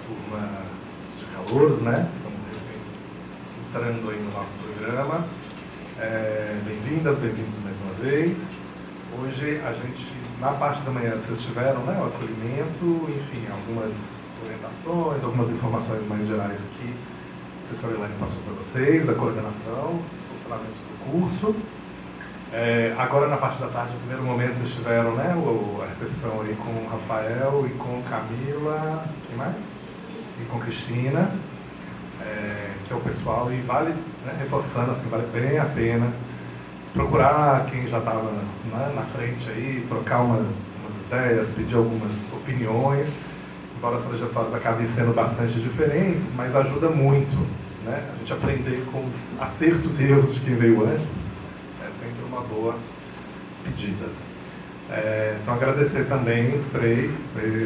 turma de calouros, né? Estamos entrando aí no nosso programa. Bem-vindas, bem-vindos mais uma vez. Hoje a gente, na parte da manhã, vocês tiveram, né, o acolhimento, enfim, algumas orientações, algumas informações mais gerais que a professora Elaine passou para vocês, da coordenação, funcionamento do curso. Agora, na parte da tarde, no primeiro momento, vocês tiveram, né, a recepção aí com o Rafael e com Camila, quem mais? E com Cristina, que é o pessoal, e vale, né, reforçando, assim, vale bem a pena procurar quem já estava, né, na frente aí, trocar umas ideias, pedir algumas opiniões, embora as trajetórias acabem sendo bastante diferentes, mas ajuda muito, né, a gente aprender com os acertos e erros de quem veio antes. Sempre uma boa pedida. Então, agradecer também os três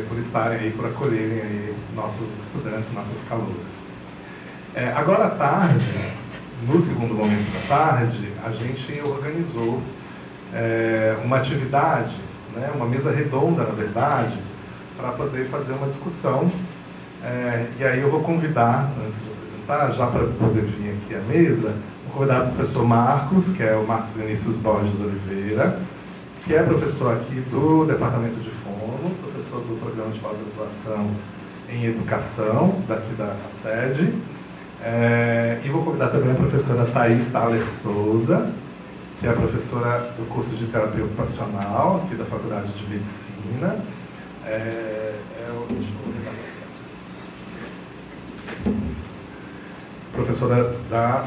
por estarem aí, por acolherem aí nossos estudantes, nossas calouras. Agora à tarde, no segundo momento da tarde, a gente organizou uma atividade, né, uma mesa redonda, na verdade, para poder fazer uma discussão. E aí eu vou convidar, antes de apresentar, já para poder vir aqui à mesa, vou convidar o professor Marcos, que é o Marcos Vinícius Borges Oliveira, que é professor aqui do Departamento de Fono, professor do Programa de Pós-Graduação em Educação, daqui da FACED. E vou convidar também a professora Thaís Thaler Souza, que é professora do curso de Terapia Ocupacional, aqui da Faculdade de Medicina. Deixa eu convidar para vocês. Professora da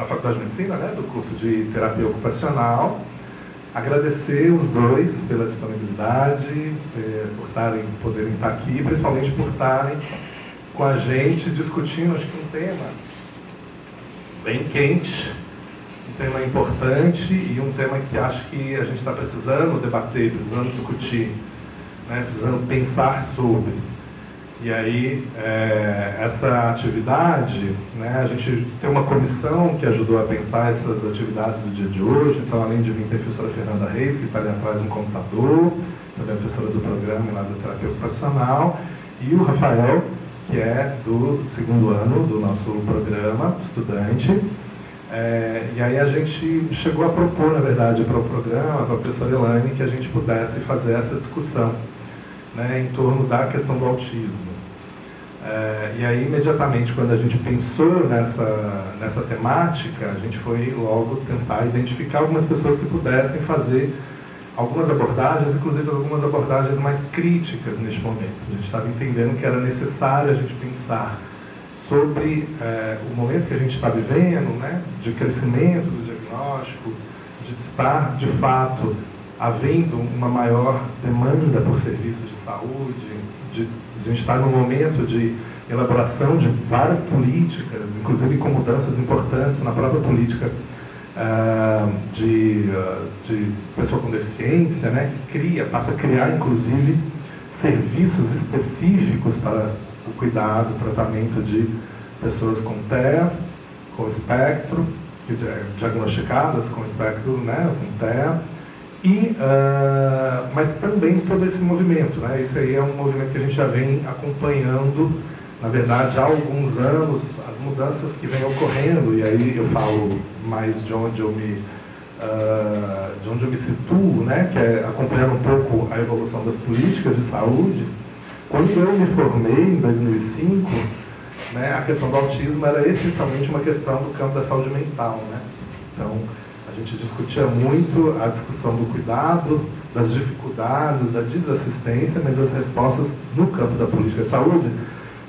Faculdade de Medicina, né, do curso de Terapia Ocupacional. Agradecer os dois pela disponibilidade, por poderem estar aqui, principalmente por estarem com a gente discutindo, acho que um tema bem quente, um tema importante e um tema que acho que a gente está precisando debater, precisando discutir, né, precisando pensar sobre. E aí, essa atividade, né, a gente tem uma comissão que ajudou a pensar essas atividades do dia de hoje. Então, além de mim, tem a professora Fernanda Reis, que está ali atrás no computador, também a professora do programa lá da Terapia Ocupacional, e o Rafael, que é do segundo ano do nosso programa, estudante. E aí a gente chegou a propor, na verdade, para o programa, para a professora Elaine, que a gente pudesse fazer essa discussão, né, em torno da questão do autismo. E aí, imediatamente, quando a gente pensou nessa temática, a gente foi logo tentar identificar algumas pessoas que pudessem fazer algumas abordagens, inclusive algumas abordagens mais críticas neste momento. A gente estava entendendo que era necessário a gente pensar sobre o momento que a gente está vivendo, né, de crescimento do diagnóstico, de estar, de fato, havendo uma maior demanda por serviços de saúde, a gente está num momento de elaboração de várias políticas, inclusive com mudanças importantes na própria política de pessoa com deficiência, né, que passa a criar, inclusive, serviços específicos para o cuidado, o tratamento de pessoas com TEA, com espectro, diagnosticadas com espectro, né, com TEA. Mas também todo esse movimento, né? Esse aí é um movimento que a gente já vem acompanhando, na verdade, há alguns anos, as mudanças que vêm ocorrendo, e aí eu falo mais de onde eu me situo, né? Que é acompanhando um pouco a evolução das políticas de saúde. Quando eu me formei, em 2005, né, a questão do autismo era essencialmente uma questão do campo da saúde mental, né? Então, a gente discutia muito a discussão do cuidado, das dificuldades, da desassistência, mas as respostas no campo da política de saúde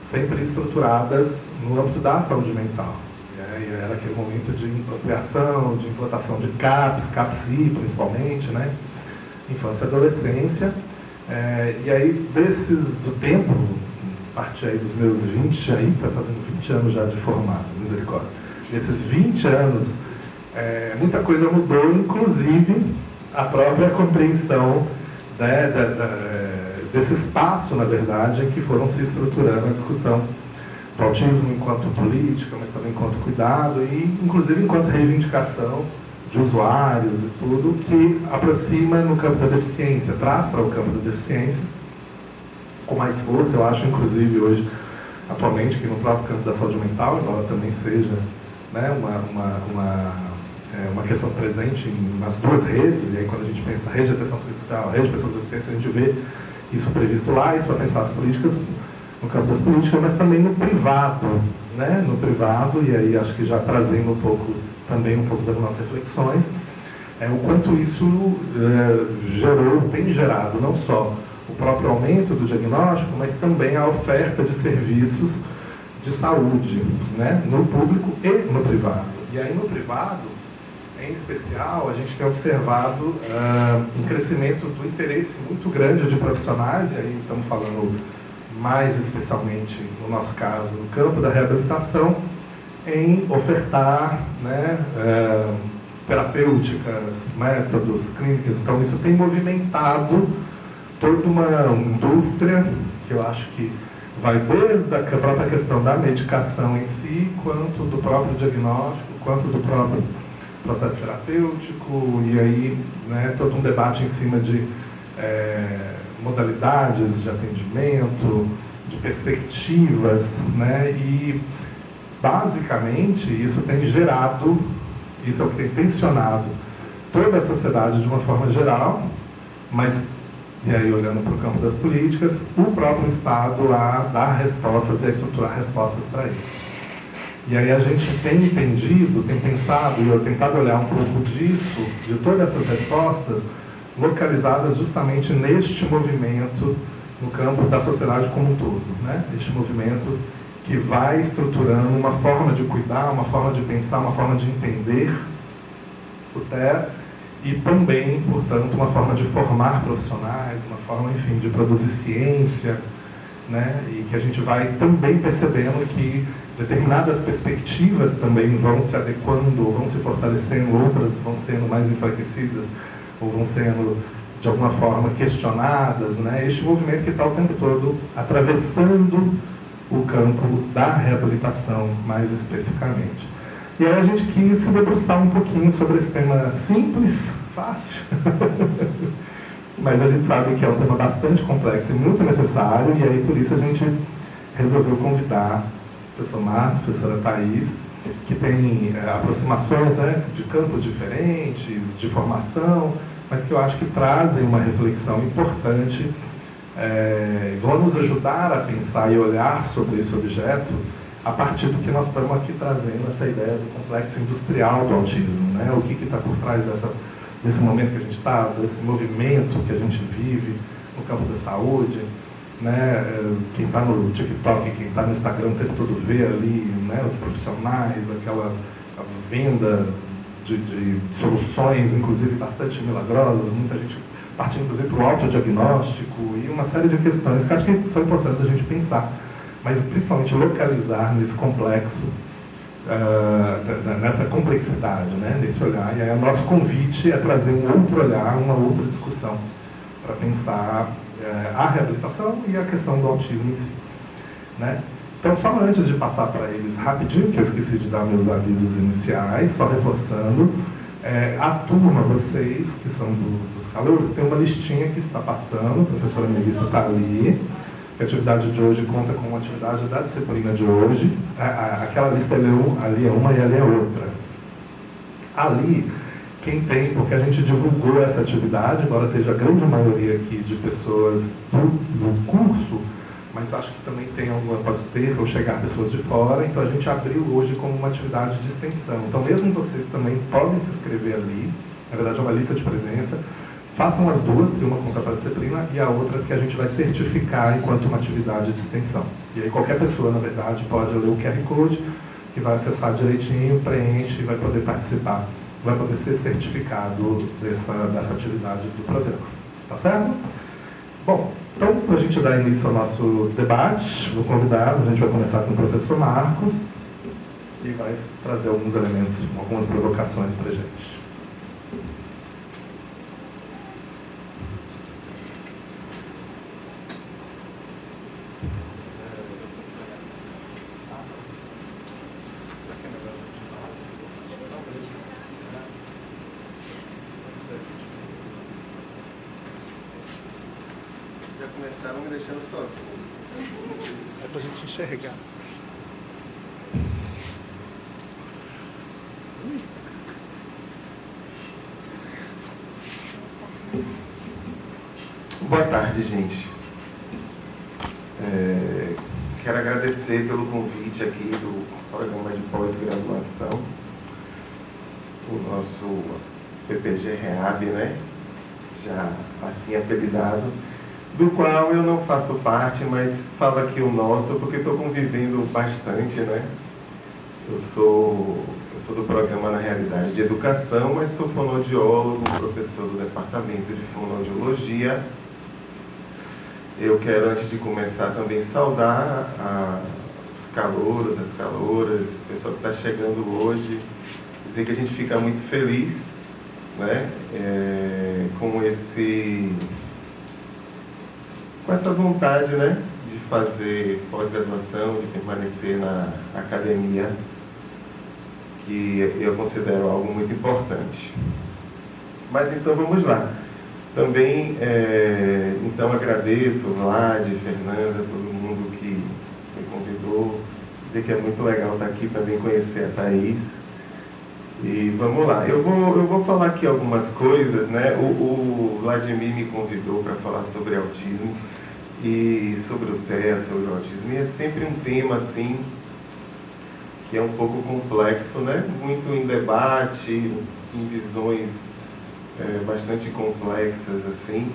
sempre estruturadas no âmbito da saúde mental. E era aquele momento de ampliação, de implantação de CAPS-I principalmente, né? Infância e adolescência. E aí, do tempo, a partir aí dos meus 20, aí está fazendo 20 anos já de formado, misericórdia. Nesses 20 anos, muita coisa mudou, inclusive a própria compreensão, né, desse espaço, na verdade, em que foram se estruturando a discussão do autismo enquanto política, mas também enquanto cuidado e, inclusive, enquanto reivindicação de usuários e tudo, que aproxima no campo da deficiência, traz para o campo da deficiência com mais força, eu acho, inclusive, hoje, atualmente, que no próprio campo da saúde mental, embora também seja, né, uma questão presente nas duas redes, e aí quando a gente pensa rede de atenção psicossocial, rede de pessoas com deficiência, a gente vê isso previsto lá, isso vai pensar as políticas no campo das políticas, mas também no privado, né, no privado, e aí acho que já trazendo também um pouco das nossas reflexões, o quanto isso tem gerado não só o próprio aumento do diagnóstico, mas também a oferta de serviços de saúde, né, no público e no privado. E aí no privado, em especial, a gente tem observado um crescimento do interesse muito grande de profissionais, e aí estamos falando mais especialmente, no nosso caso, no campo da reabilitação, em ofertar, né, terapêuticas, métodos, clínicas. Então isso tem movimentado toda uma indústria que eu acho que vai desde a própria questão da medicação em si, quanto do próprio diagnóstico, quanto do próprio processo terapêutico, e aí, né, todo um debate em cima de modalidades de atendimento, de perspectivas, né, e basicamente isso tem gerado, isso é o que tem tensionado toda a sociedade de uma forma geral, mas, e aí olhando para o campo das políticas, o próprio Estado a dar respostas e a estruturar respostas para isso. E aí a gente tem entendido, tem pensado, e eu tentado olhar um pouco disso, de todas essas respostas, localizadas justamente neste movimento no campo da sociedade como um todo, né? Este movimento que vai estruturando uma forma de cuidar, uma forma de pensar, uma forma de entender o TEA e também, portanto, uma forma de formar profissionais, uma forma, enfim, de produzir ciência, né? E que a gente vai também percebendo que determinadas perspectivas também vão se adequando, ou vão se fortalecendo, outras vão sendo mais enfraquecidas, ou vão sendo, de alguma forma, questionadas, né? Este movimento que está o tempo todo atravessando o campo da reabilitação, mais especificamente. E aí a gente quis se debruçar um pouquinho sobre esse tema simples, fácil, mas a gente sabe que é um tema bastante complexo e muito necessário, e aí por isso a gente resolveu convidar o professor Marcos, a professora Thaís, que tem aproximações, né, de campos diferentes, de formação, mas que eu acho que trazem uma reflexão importante, vão nos ajudar a pensar e olhar sobre esse objeto a partir do que nós estamos aqui trazendo, essa ideia do complexo industrial do autismo, né? O que está por trás desse momento que a gente está, desse movimento que a gente vive no campo da saúde, né? Quem está no TikTok, quem está no Instagram o tempo todo vê ali, né, os profissionais, a venda de soluções, inclusive bastante milagrosas, muita gente partindo, inclusive, para o autodiagnóstico e uma série de questões que acho que são importantes a gente pensar, mas principalmente localizar nesse complexo, nessa complexidade, né, nesse olhar. E aí o nosso convite é trazer um outro olhar, uma outra discussão para pensar a reabilitação e a questão do autismo em si, né? Então, só antes de passar para eles rapidinho, que eu esqueci de dar meus avisos iniciais, só reforçando, a turma, vocês que são dos calouros, tem uma listinha que está passando, a professora Melissa está ali. A atividade de hoje conta com uma atividade da disciplina de hoje. Aquela lista ali é uma e ali é outra. Ali, quem tem, porque a gente divulgou essa atividade, embora esteja a grande maioria aqui de pessoas do curso, mas acho que também tem pode ter ou chegar pessoas de fora, então a gente abriu hoje como uma atividade de extensão. Então mesmo vocês também podem se inscrever ali, na verdade é uma lista de presença, façam as duas, porque uma conta para a disciplina e a outra que a gente vai certificar enquanto uma atividade de extensão. E aí qualquer pessoa, na verdade, pode ler o QR Code, que vai acessar direitinho, preenche e vai poder participar, vai poder ser certificado dessa atividade do programa. Tá certo? Bom, então, para a gente dar início ao nosso debate, vou convidar, a gente vai começar com o professor Marcos, que vai trazer alguns elementos, algumas provocações para a gente. Marcelo me deixando sozinho. É pra gente enxergar. Boa tarde, gente. Quero agradecer pelo convite aqui do programa de pós-graduação, o nosso PPG Reab, né? Já assim apelidado, do qual eu não faço parte, mas falo aqui o nosso porque estou convivendo bastante, né? Eu sou do programa, na realidade, de educação, mas sou fonoaudiólogo, professor do departamento de fonoaudiologia. Eu quero, antes de começar, também saudar os calouros, as calouras, o pessoal que está chegando hoje, dizer que a gente fica muito feliz, né, com essa vontade, né, de fazer pós-graduação, de permanecer na academia, que eu considero algo muito importante. Mas então vamos lá. Também, então, agradeço Vlad, Fernanda, todo mundo que me convidou. Dizer que é muito legal estar aqui, também conhecer a Thaís. E vamos lá, eu vou falar aqui algumas coisas, né? O Vladimir me convidou para falar sobre autismo e sobre o TEA, sobre o autismo. E é sempre um tema, assim, que é um pouco complexo, né? Muito em debate, em visões bastante complexas, assim.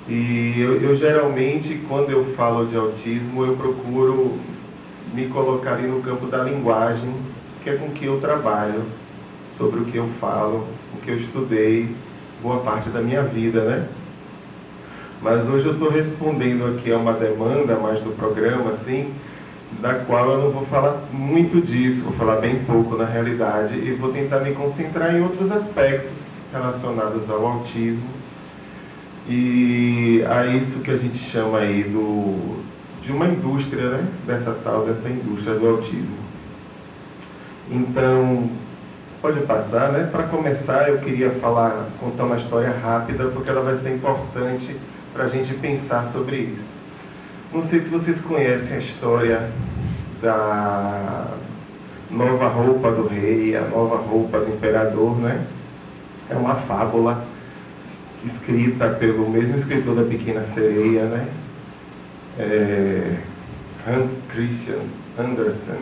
E eu geralmente, quando eu falo de autismo, eu procuro me colocar ali no campo da linguagem, que é com que eu trabalho, sobre o que eu falo, o que eu estudei boa parte da minha vida, né? Mas hoje eu estou respondendo aqui a uma demanda mais do programa, assim, da qual eu não vou falar muito disso, vou falar bem pouco na realidade, e vou tentar me concentrar em outros aspectos relacionados ao autismo e a isso que a gente chama aí de uma indústria, né? Dessa indústria do autismo. Então, pode passar, né? Para começar, eu queria contar uma história rápida, porque ela vai ser importante para a gente pensar sobre isso. Não sei se vocês conhecem a história da nova roupa do rei, a nova roupa do imperador, né? É uma fábula escrita pelo mesmo escritor da Pequena Sereia, né? Hans Christian Andersen,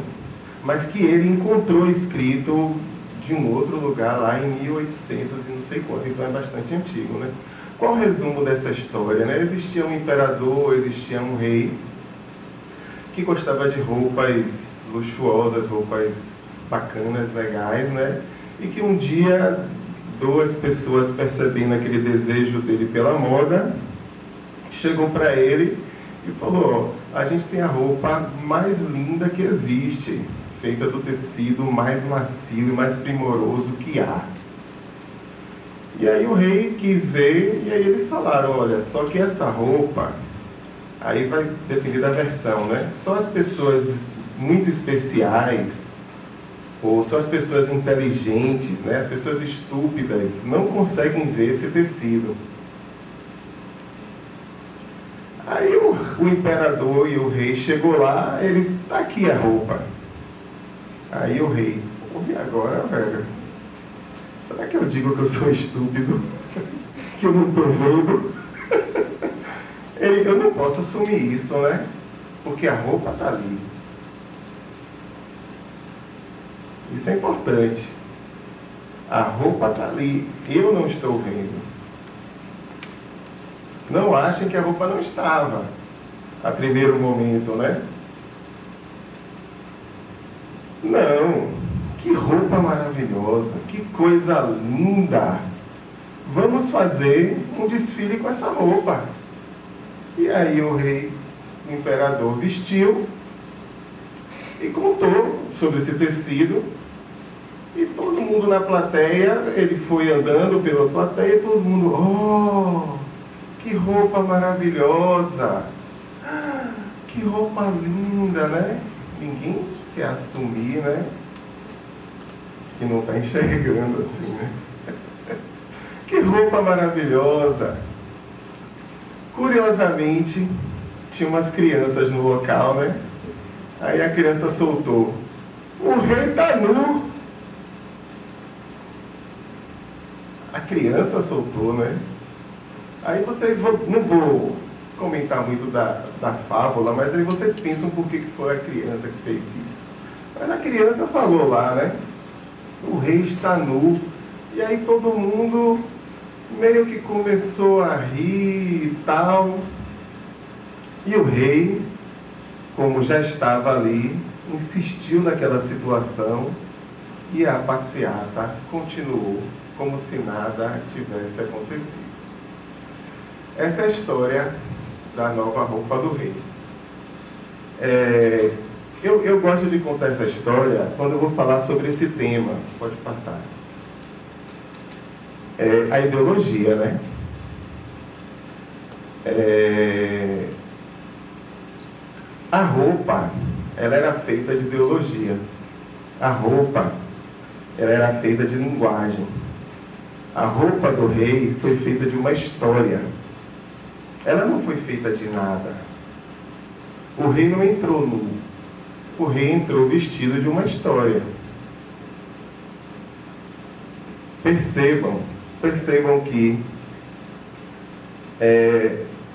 mas que ele encontrou escrito de um outro lugar lá em 1800 e não sei quanto, então é bastante antigo, né? Qual o resumo dessa história, né? Existia um imperador, existia um rei que gostava de roupas luxuosas, roupas bacanas, legais, né? E que um dia duas pessoas, percebendo aquele desejo dele pela moda, chegou para ele e falou: a gente tem a roupa mais linda que existe, feita do tecido mais macio e mais primoroso que há. E aí o rei quis ver, e aí eles falaram: olha, só que essa roupa, aí vai depender da versão, né? Só as pessoas muito especiais, ou só as pessoas inteligentes, né? As pessoas estúpidas não conseguem ver esse tecido. Aí o imperador e o rei chegou lá, eles: tá aqui a roupa. Aí o rei: e agora, velho? Será que eu digo que eu sou estúpido? Que eu não estou vendo? Eu não posso assumir isso, né? Porque a roupa está ali. Isso é importante. A roupa está ali. Eu não estou vendo. Não achem que a roupa não estava a primeiro momento, né? Não. Que roupa maravilhosa. Que coisa linda. Vamos fazer um desfile com essa roupa. E aí o rei, o imperador, vestiu e contou sobre esse tecido. E todo mundo na plateia, ele foi andando pela plateia e todo mundo: oh, que roupa maravilhosa, que roupa linda, né? Ninguém quer assumir, né? Que não está enxergando assim, né? Que roupa maravilhosa. Curiosamente, tinha umas crianças no local, né? Aí a criança soltou: o rei está nu. A criança soltou, né? Aí vocês, não vou comentar muito da fábula, mas aí vocês pensam por que foi a criança que fez isso. Mas a criança falou lá, né? O rei está nu. E aí todo mundo meio que começou a rir e tal. E o rei, como já estava ali, insistiu naquela situação e a passeata continuou como se nada tivesse acontecido. Essa é a história da nova roupa do rei. Eu gosto de contar essa história quando eu vou falar sobre esse tema. Pode passar. A ideologia, né? A roupa, ela era feita de ideologia. A roupa, ela era feita de linguagem. A roupa do rei foi feita de uma história. Ela não foi feita de nada. O rei não entrou nu. O rei entrou vestido de uma história. Percebam que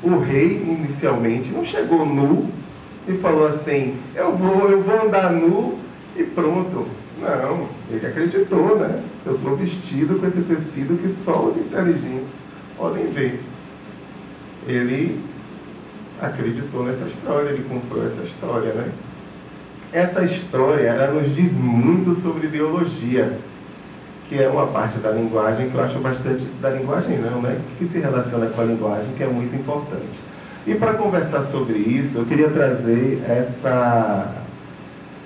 o rei inicialmente não chegou nu e falou assim: eu vou andar nu e pronto. Não, ele acreditou, né? Eu estou vestido com esse tecido que só os inteligentes podem ver. Ele acreditou nessa história, ele comprou essa história, né? Essa história, ela nos diz muito sobre ideologia, que é uma parte da linguagem que eu acho bastante... Da linguagem não, né? Que se relaciona com a linguagem, que é muito importante. E para conversar sobre isso, eu queria trazer essa...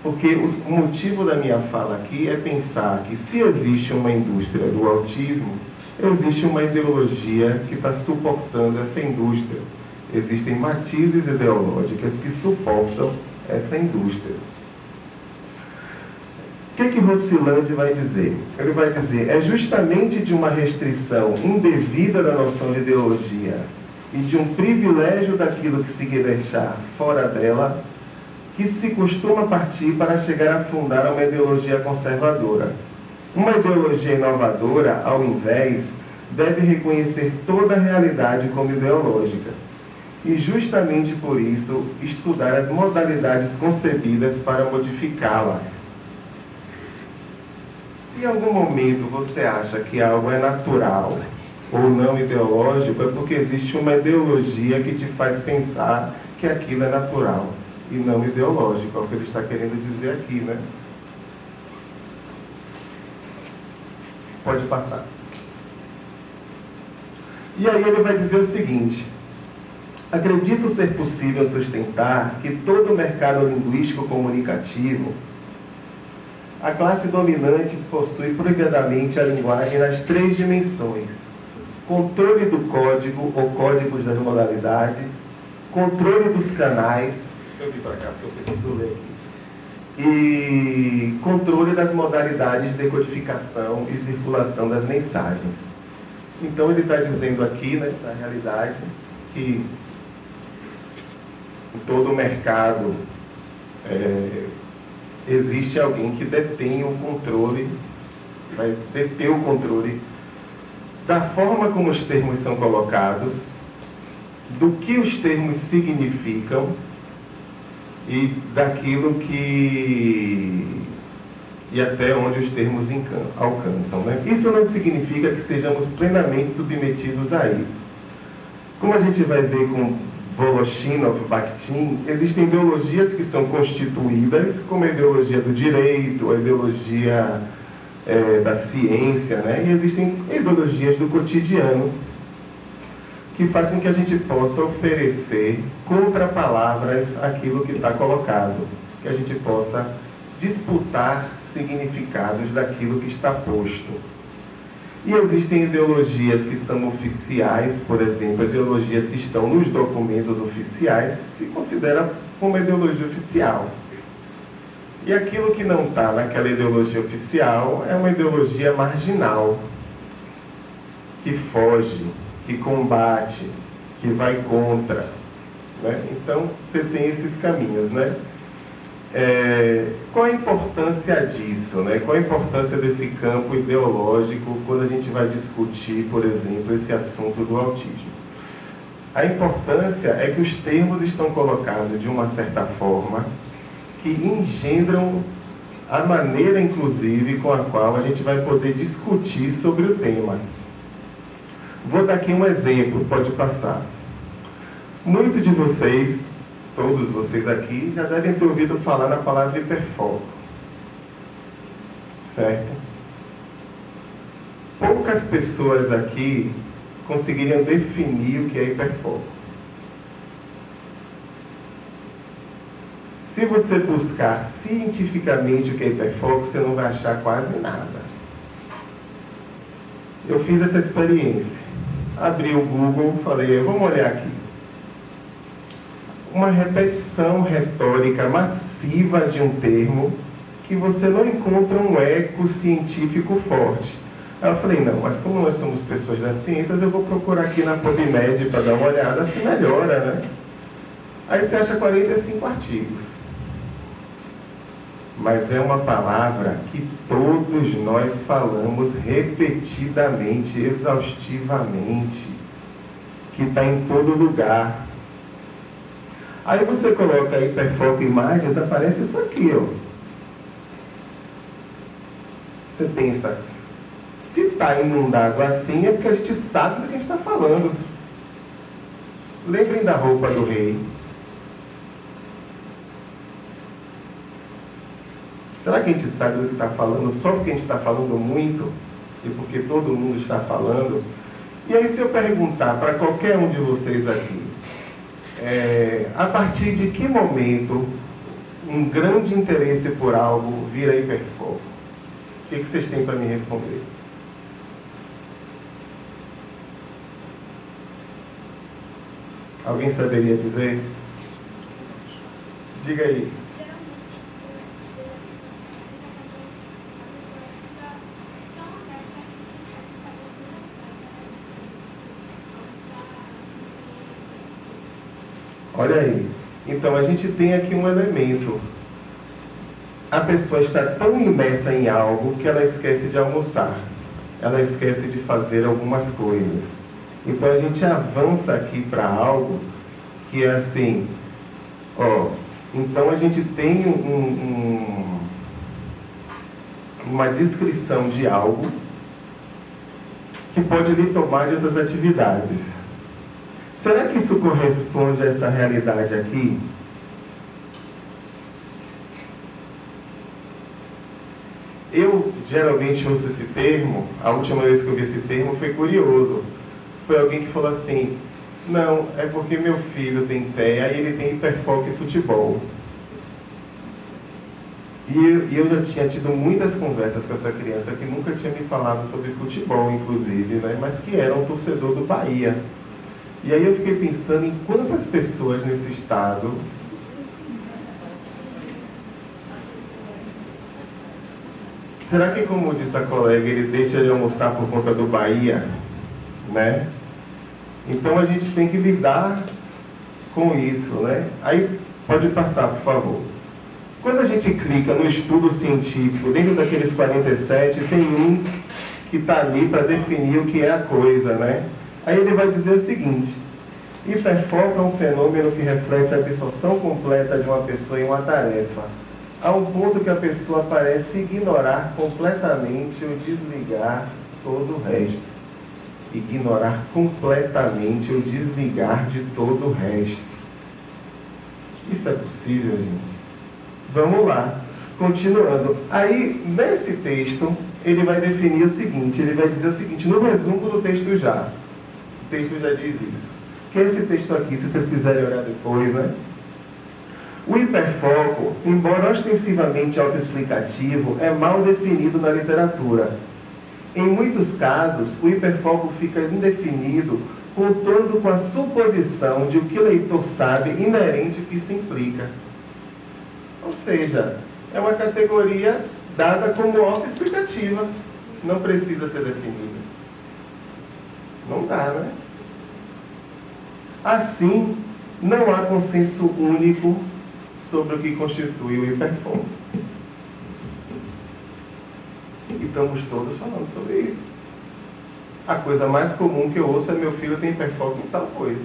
Porque o motivo da minha fala aqui é pensar que se existe uma indústria do autismo, existe uma ideologia que está suportando essa indústria. Existem matizes ideológicas que suportam essa indústria. O que Rossilandi vai dizer? Ele vai dizer: é justamente de uma restrição indevida da noção de ideologia e de um privilégio daquilo que se quer deixar fora dela que se costuma partir para chegar a fundar uma ideologia conservadora. Uma ideologia inovadora, ao invés, deve reconhecer toda a realidade como ideológica e, justamente por isso, estudar as modalidades concebidas para modificá-la. Se em algum momento você acha que algo é natural ou não ideológico, é porque existe uma ideologia que te faz pensar que aquilo é natural e não ideológico. É o que ele está querendo dizer aqui, né? Pode passar. E aí ele vai dizer o seguinte: acredito ser possível sustentar que todo o mercado linguístico comunicativo, a classe dominante possui propriamente a linguagem nas 3 dimensões: controle do código ou códigos das modalidades, controle dos canais, deixa eu vir para cá porque eu preciso ler aqui, e controle das modalidades de decodificação e circulação das mensagens. Então ele está dizendo aqui, né, na realidade, que em todo o mercado existe alguém que detém o controle, vai deter o controle da forma como os termos são colocados, do que os termos significam e daquilo que... e até onde os termos alcançam, né? Isso não significa que sejamos plenamente submetidos a isso. Como a gente vai ver com Voloshinov, Bakhtin, existem ideologias que são constituídas, como a ideologia do direito, a ideologia da ciência, né? E existem ideologias do cotidiano que fazem com que a gente possa oferecer contrapalavras àquilo que está colocado, que a gente possa disputar significados daquilo que está posto. E existem ideologias que são oficiais, por exemplo, as ideologias que estão nos documentos oficiais se considera como ideologia oficial. E aquilo que não está naquela ideologia oficial é uma ideologia marginal, que foge, que combate, que vai contra, né? Então, você tem esses caminhos, né? Qual a importância disso, né? Qual a importância desse campo ideológico quando a gente vai discutir, por exemplo, esse assunto do autismo? A importância é que os termos estão colocados de uma certa forma que engendram a maneira, inclusive, com a qual a gente vai poder discutir sobre o tema. Vou dar aqui um exemplo, pode passar. Muitos de vocês, todos vocês aqui, já devem ter ouvido falar na palavra hiperfoco. Certo? Poucas pessoas aqui conseguiriam definir o que é hiperfoco. Se você buscar cientificamente o que é hiperfoco, você não vai achar quase nada. Eu fiz essa experiência. Abri o Google, falei, vamos olhar aqui. Uma repetição retórica massiva de um termo que você não encontra um eco científico forte. Aí eu falei, não, mas como nós somos pessoas das ciências, eu vou procurar aqui na PubMed para dar uma olhada, se melhora, né? Aí você acha 45 artigos. Mas é uma palavra que todos nós falamos repetidamente, exaustivamente, que está em todo lugar. Aí você coloca hiperfoco imagens, aparece isso aqui, ó. Você pensa, se está inundado assim é porque a gente sabe do que a gente está falando. Lembrem da roupa do rei. Será que a gente sabe do que está falando só porque a gente está falando muito e porque todo mundo está falando? E aí, se eu perguntar para qualquer um de vocês aqui, a partir de que momento um grande interesse por algo vira hiperfoco? O que vocês têm para me responder? Alguém saberia dizer? Diga aí. Olha aí. Então, a gente tem aqui um elemento. A pessoa está tão imersa em algo que ela esquece de almoçar. Ela esquece de fazer algumas coisas. Então, a gente avança aqui para algo que é assim, então a gente tem uma descrição de algo que pode lhe tomar de outras atividades. Será que isso corresponde a essa realidade aqui? Eu geralmente uso esse termo, a última vez que eu vi esse termo foi curioso. Foi alguém que falou assim, não, é porque meu filho tem TEA e ele tem hiperfoco em futebol. E eu já tinha tido muitas conversas com essa criança que nunca tinha me falado sobre futebol, inclusive, né? Mas que era um torcedor do Bahia. E aí eu fiquei pensando em quantas pessoas nesse estado será que, como disse a colega, ele deixa de almoçar por conta do Bahia, né? Então a gente tem que lidar com isso, né? Aí pode passar, por favor. Quando a gente clica no estudo científico, dentro daqueles 47, tem um que está ali para definir o que é a coisa, né? Aí ele vai dizer o seguinte: hiperfoco é um fenômeno que reflete a absorção completa de uma pessoa em uma tarefa, a um ponto que a pessoa parece ignorar completamente ou desligar todo o resto. Ignorar completamente ou desligar de todo o resto. Isso é possível, gente? Vamos lá. Continuando. Aí, nesse texto, ele vai definir o seguinte, ele vai dizer o seguinte, no resumo do texto já. O texto já diz isso. Que é esse texto aqui, se vocês quiserem olhar depois, né? O hiperfoco, embora ostensivamente autoexplicativo, é mal definido na literatura. Em muitos casos, o hiperfoco fica indefinido, contando com a suposição de o que o leitor sabe inerente ao que isso implica. Ou seja, é uma categoria dada como autoexplicativa, não precisa ser definida. Não dá, né? Assim, não há consenso único sobre o que constitui o hiperfoco. E estamos todos falando sobre isso. A coisa mais comum que eu ouço é: meu filho tem hiperfoco em tal coisa.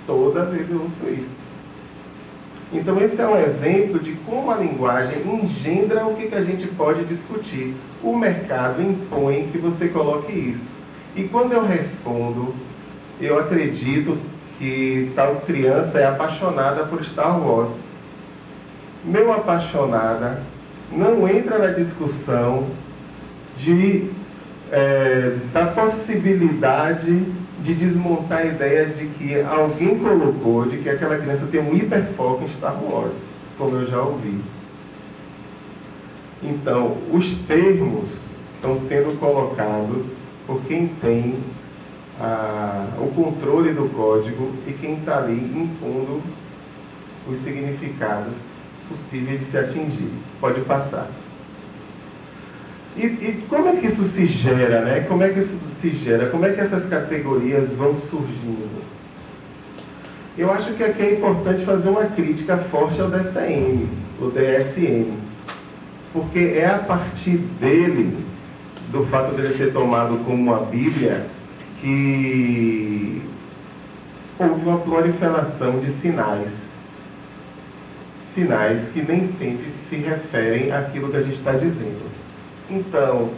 Toda vez eu ouço isso. Então esse é um exemplo de como a linguagem engendra o que a gente pode discutir. O mercado impõe que você coloque isso. E quando eu respondo, eu acredito que tal criança é apaixonada por Star Wars. Meu apaixonada não entra na discussão da possibilidade de desmontar a ideia de que alguém colocou, de que aquela criança tem um hiperfoco em Star Wars, como eu já ouvi. Então, os termos estão sendo colocados por quem tem o controle do código e quem está ali impondo os significados possíveis de se atingir. Pode passar. E como é que isso se gera, né? Como é que isso se gera? Como é que essas categorias vão surgindo? Eu acho que aqui é importante fazer uma crítica forte ao DSM, o DSM. Porque é a partir dele, do fato dele ser tomado como uma Bíblia, que houve uma proliferação de sinais. Sinais que nem sempre se referem àquilo que a gente está dizendo. Então,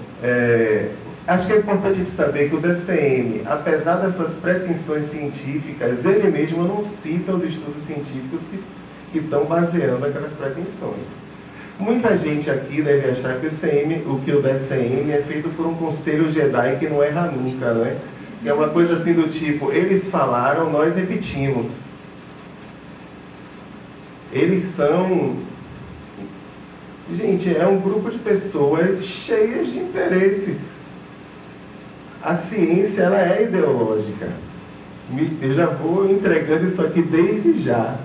acho que é importante a gente saber que o DSM, apesar das suas pretensões científicas, ele mesmo não cita os estudos científicos que estão baseando aquelas pretensões. Muita gente aqui deve achar que o DSM é feito por um conselho Jedi que não erra nunca, né? Que é uma coisa assim do tipo: eles falaram, nós repetimos. Eles são... Gente, é um grupo de pessoas cheias de interesses. A ciência, ela é ideológica. Eu já vou entregando isso aqui desde já.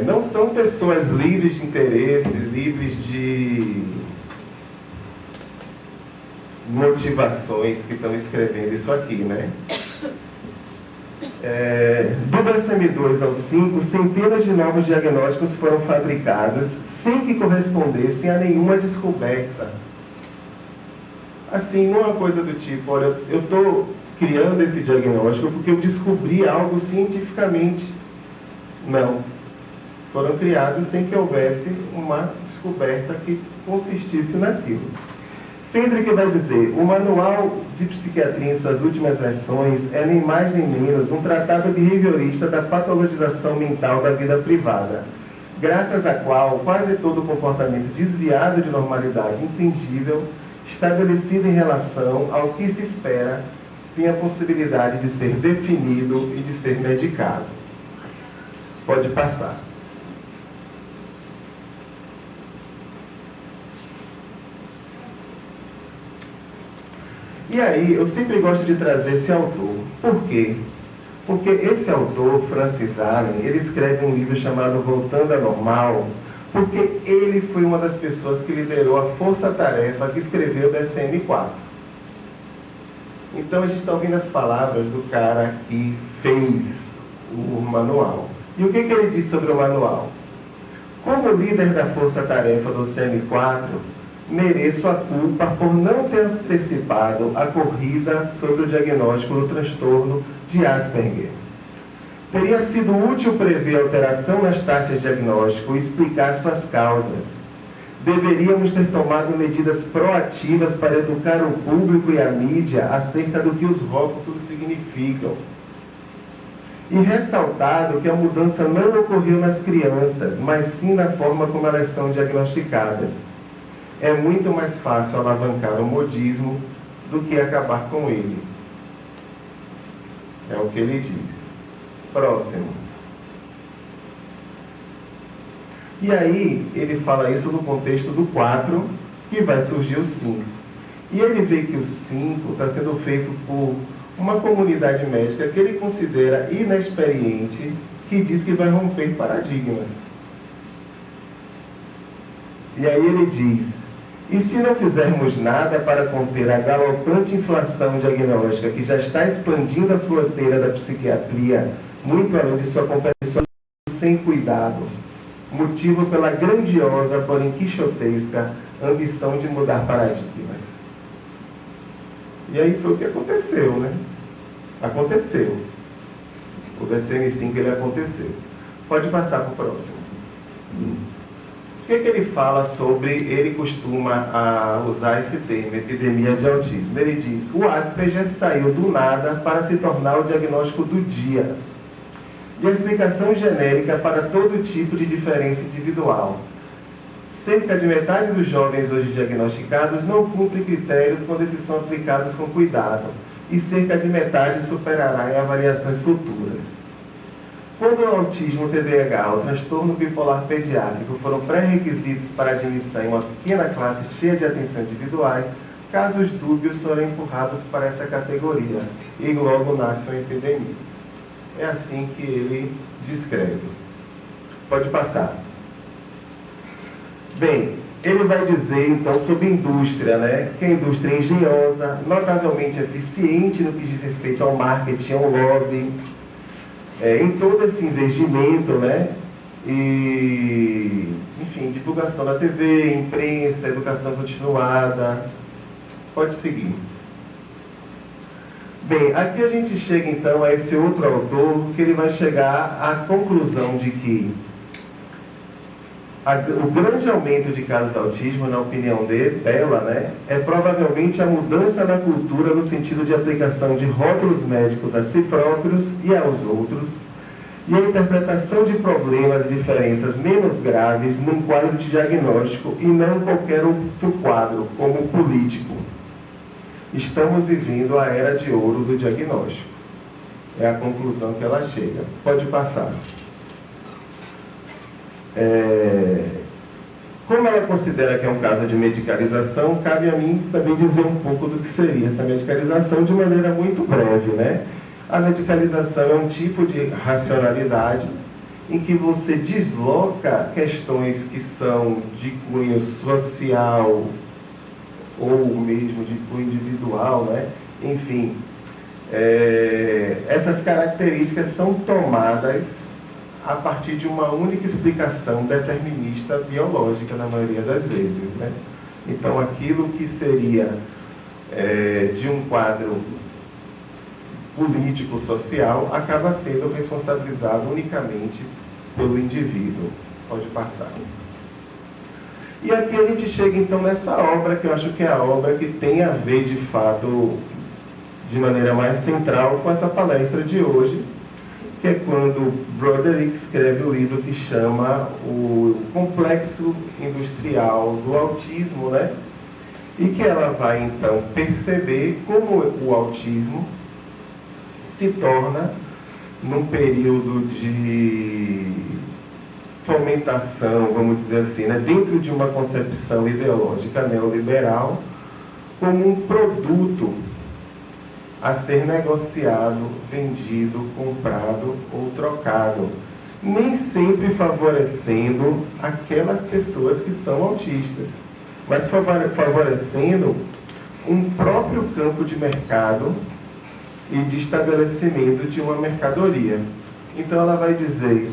Não são pessoas livres de interesse, livres de motivações que estão escrevendo isso aqui, né? Do DSM-2 ao 5, centenas de novos diagnósticos foram fabricados sem que correspondessem a nenhuma descoberta. Assim, não é uma coisa do tipo: olha, eu estou criando esse diagnóstico porque eu descobri algo cientificamente. Não. Foram criados sem que houvesse uma descoberta que consistisse naquilo. Fendrick vai dizer: o Manual de Psiquiatria, em suas últimas versões, é nem mais nem menos um tratado behaviorista da patologização mental da vida privada, graças à qual quase todo comportamento desviado de normalidade intangível, estabelecido em relação ao que se espera, tem a possibilidade de ser definido e de ser medicado. Pode passar. E aí, eu sempre gosto de trazer esse autor. Por quê? Porque esse autor, Francis Allen, ele escreve um livro chamado Voltando ao Normal, porque ele foi uma das pessoas que liderou a força-tarefa que escreveu o DSM-4. Então, a gente está ouvindo as palavras do cara que fez o manual. E o que ele diz sobre o manual? Como líder da força-tarefa do DSM-4, mereço a culpa por não ter antecipado a corrida sobre o diagnóstico do transtorno de Asperger. Teria sido útil prever a alteração nas taxas de diagnóstico e explicar suas causas. Deveríamos ter tomado medidas proativas para educar o público e a mídia acerca do que os rótulos significam. E ressaltado que a mudança não ocorreu nas crianças, mas sim na forma como elas são diagnosticadas. É muito mais fácil alavancar o modismo do que acabar com ele. É o que ele diz. Próximo. E aí, ele fala isso no contexto do 4, que vai surgir o 5. E ele vê que o 5 está sendo feito por uma comunidade médica que ele considera inexperiente, que diz que vai romper paradigmas. E aí ele diz: E se não fizermos nada para conter a galopante inflação diagnóstica que já está expandindo a fronteira da psiquiatria, muito além de sua competição sem cuidado, motivo pela grandiosa, porém quixotesca, ambição de mudar paradigmas. E aí foi o que aconteceu, né? Aconteceu. O DSM-5 ele aconteceu. Pode passar para o próximo. O que ele fala sobre, ele costuma usar esse termo, epidemia de autismo. Ele diz, o Asperger saiu do nada para se tornar o diagnóstico do dia. E a explicação genérica para todo tipo de diferença individual. Cerca de metade dos jovens hoje diagnosticados não cumpre critérios quando esses são aplicados com cuidado, e cerca de metade superará em avaliações futuras. Quando o autismo, o TDAH, o transtorno bipolar pediátrico foram pré-requisitos para admissão em uma pequena classe cheia de atenção individuais, casos dúbios foram empurrados para essa categoria, e logo nasce uma epidemia. É assim que ele descreve. Pode passar. Bem, ele vai dizer então sobre indústria, né? Que a indústria é engenhosa, notavelmente eficiente no que diz respeito ao marketing, ao lobby, em todo esse investimento, né? E, enfim, divulgação na TV, imprensa, educação continuada. Pode seguir. Bem, aqui a gente chega então a esse outro autor, que ele vai chegar à conclusão de que o grande aumento de casos de autismo, na opinião dela, né, é provavelmente a mudança na cultura no sentido de aplicação de rótulos médicos a si próprios e aos outros, e a interpretação de problemas e diferenças menos graves num quadro de diagnóstico e não qualquer outro quadro, como político. Estamos vivendo a era de ouro do diagnóstico. É a conclusão que ela chega. Pode passar. Como ela considera que é um caso de medicalização, cabe a mim também dizer um pouco do que seria essa medicalização de maneira muito breve, né? A medicalização é um tipo de racionalidade em que você desloca questões que são de cunho social ou mesmo de cunho individual, né? Enfim, essas características são tomadas a partir de uma única explicação determinista biológica, na maioria das vezes, né? Então, aquilo que seria de um quadro político-social acaba sendo responsabilizado unicamente pelo indivíduo. Pode passar. E aqui a gente chega, então, nessa obra, que eu acho que é a obra que tem a ver, de fato, de maneira mais central com essa palestra de hoje, que é quando Broderick escreve o livro que chama O Complexo Industrial do Autismo, né? E que ela vai, então, perceber como o autismo se torna, num período de fomentação, vamos dizer assim, né? Dentro de uma concepção ideológica neoliberal, como um produto a ser negociado, vendido, comprado ou trocado, nem sempre favorecendo aquelas pessoas que são autistas, mas favorecendo um próprio campo de mercado e de estabelecimento de uma mercadoria. Então ela vai dizer,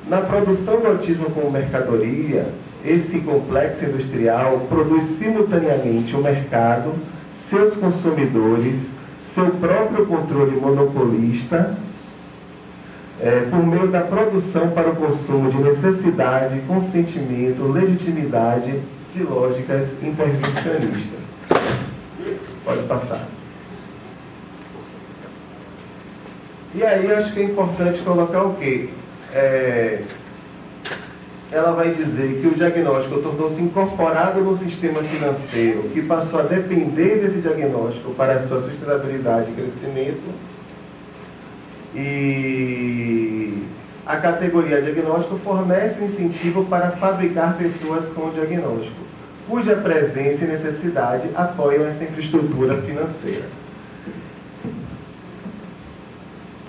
na produção do autismo como mercadoria, esse complexo industrial produz simultaneamente o mercado, seus consumidores, seu próprio controle monopolista, por meio da produção para o consumo de necessidade, consentimento, legitimidade de lógicas intervencionistas. Pode passar. E aí acho que é importante colocar o quê? Ela vai dizer que o diagnóstico tornou-se incorporado no sistema financeiro, que passou a depender desse diagnóstico para a sua sustentabilidade e crescimento. E a categoria diagnóstico fornece um incentivo para fabricar pessoas com diagnóstico, cuja presença e necessidade apoiam essa infraestrutura financeira.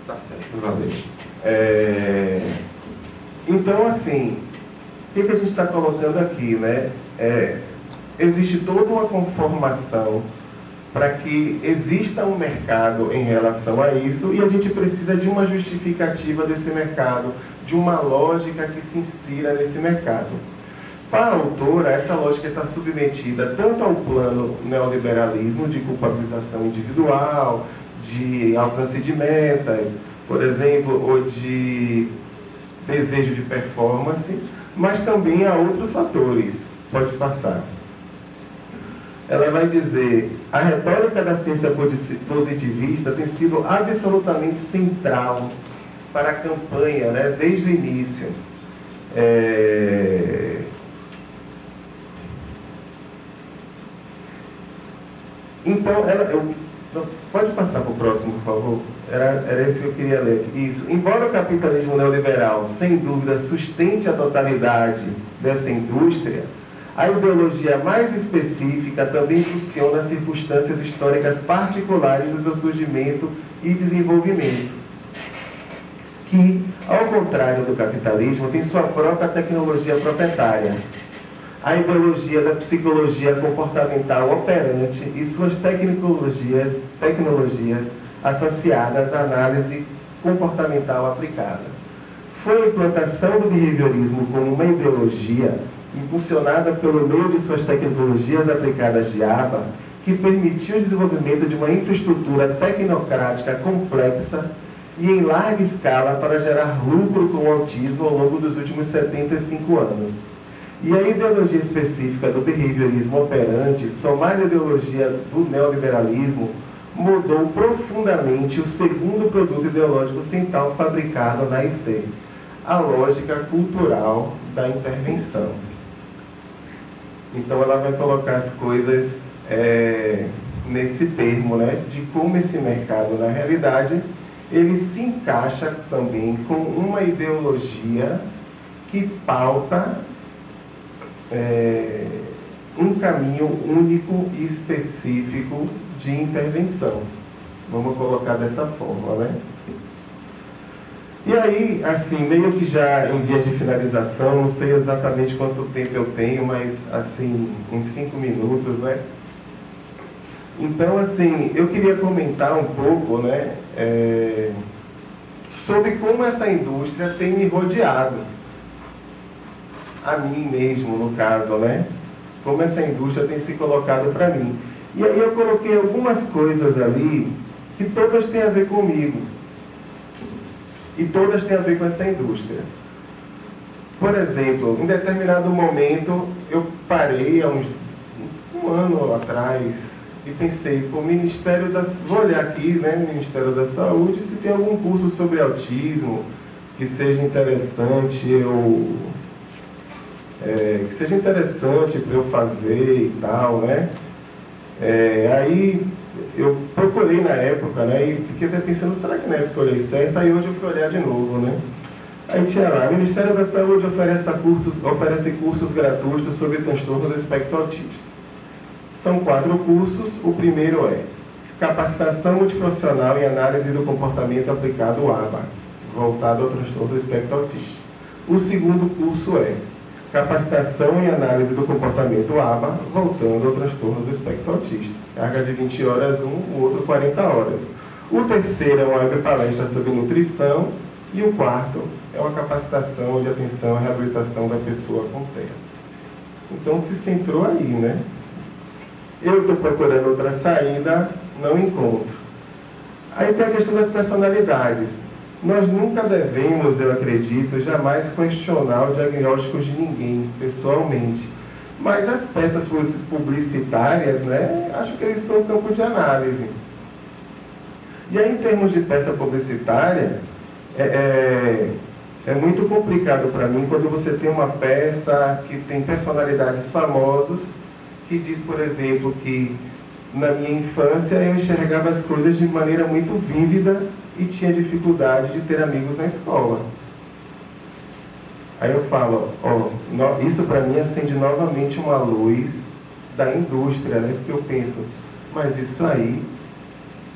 Tá certo, valeu. Então, assim, o que a gente está colocando aqui, né? existe toda uma conformação para que exista um mercado em relação a isso, e a gente precisa de uma justificativa desse mercado, de uma lógica que se insira nesse mercado. Para a autora, essa lógica está submetida tanto ao plano neoliberalismo de culpabilização individual, de alcance de metas, por exemplo, ou de desejo de performance, mas também a outros fatores. Pode passar. Ela vai dizer: a retórica da ciência positivista tem sido absolutamente central para a campanha, né, desde o início. Então, pode passar para o próximo, por favor? Era esse que eu queria ler. Isso. Embora o capitalismo neoliberal, sem dúvida, sustente a totalidade dessa indústria, a ideologia mais específica também impulsiona circunstâncias históricas particulares do seu surgimento e desenvolvimento, que, ao contrário do capitalismo, tem sua própria tecnologia proprietária. A ideologia da psicologia comportamental operante e suas tecnologias associadas à análise comportamental aplicada. Foi a implantação do behaviorismo como uma ideologia impulsionada pelo meio de suas tecnologias aplicadas de aba, que permitiu o desenvolvimento de uma infraestrutura tecnocrática complexa e em larga escala para gerar lucro com o autismo ao longo dos últimos 75 anos. E a ideologia específica do behaviorismo operante, somada à ideologia do neoliberalismo, mudou profundamente o segundo produto ideológico central fabricado na IC, a lógica cultural da intervenção. Então ela vai colocar as coisas nesse termo, né, de como esse mercado, na realidade, ele se encaixa também com uma ideologia que pauta um caminho único e específico de intervenção. Vamos colocar dessa forma, né? E aí, assim, meio que já em vias de finalização, não sei exatamente quanto tempo eu tenho, mas, assim, uns 5 minutos, né? Então, assim, eu queria comentar um pouco, né, sobre como essa indústria tem me rodeado. A mim mesmo, no caso, né? Como essa indústria tem se colocado para mim. E aí eu coloquei algumas coisas ali que todas têm a ver comigo. E todas têm a ver com essa indústria. Por exemplo, em determinado momento, eu parei há um ano atrás e pensei, pô, vou olhar aqui, né, Ministério da Saúde, se tem algum curso sobre autismo que seja interessante que seja interessante para eu fazer e tal, né? Aí eu procurei na época, né? E fiquei até pensando, será que na época eu olhei certo? Aí hoje eu fui olhar de novo, né? Aí tinha lá, o Ministério da Saúde oferece cursos gratuitos sobre transtorno do espectro autista. São 4 cursos. O primeiro é Capacitação Multiprofissional em Análise do Comportamento Aplicado ABA, voltado ao transtorno do espectro autista. O segundo curso é Capacitação em Análise do Comportamento ABA, voltando ao transtorno do espectro autista. Carga de 20 horas o outro 40 horas. O terceiro é uma web palestra sobre nutrição. E o quarto é uma capacitação de atenção à reabilitação da pessoa com TEA. Então se centrou aí, né? Eu estou procurando outra saída, não encontro. Aí tem a questão das personalidades. Nós nunca devemos, eu acredito, jamais questionar o diagnóstico de ninguém, pessoalmente. Mas as peças publicitárias, né, acho que eles são campo de análise. E aí, em termos de peça publicitária, é muito complicado para mim quando você tem uma peça que tem personalidades famosos, que diz, por exemplo, que na minha infância eu enxergava as coisas de maneira muito vívida e tinha dificuldade de ter amigos na escola. Aí eu falo, isso para mim acende novamente uma luz da indústria, né? Porque eu penso, mas isso aí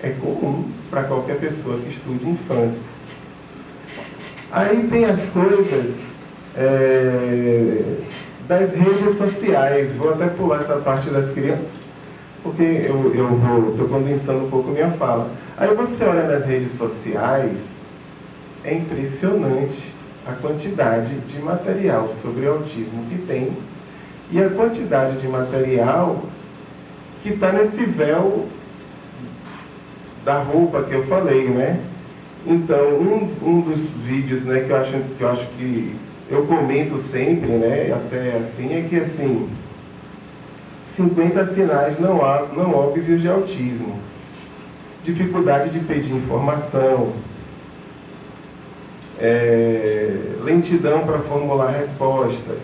é comum para qualquer pessoa que estude infância. Aí tem as coisas das redes sociais. Vou até pular essa parte das crianças, porque estou condensando um pouco minha fala. Aí você olha nas redes sociais, é impressionante a quantidade de material sobre autismo que tem e a quantidade de material que está nesse véu da roupa que eu falei, né? Então, um dos vídeos, né, que eu acho que eu comento sempre, né, até assim, é que assim, 50 sinais não óbvios de autismo. Dificuldade de pedir informação, lentidão para formular respostas,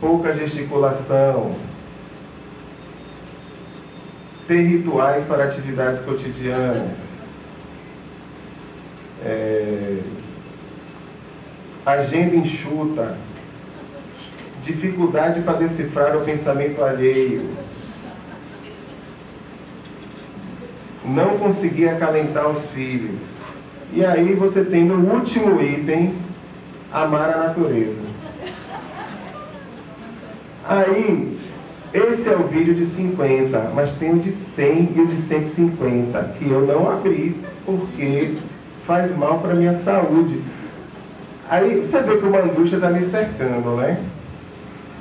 pouca gesticulação, ter rituais para atividades cotidianas, agenda enxuta, dificuldade para decifrar o pensamento alheio, não conseguir acalentar os filhos. E aí você tem no último item, amar a natureza. Aí, esse é o vídeo de 50, mas tem o de 100 e o de 150, que eu não abri, porque faz mal para a minha saúde. Aí, você vê que uma angústia está me cercando, né?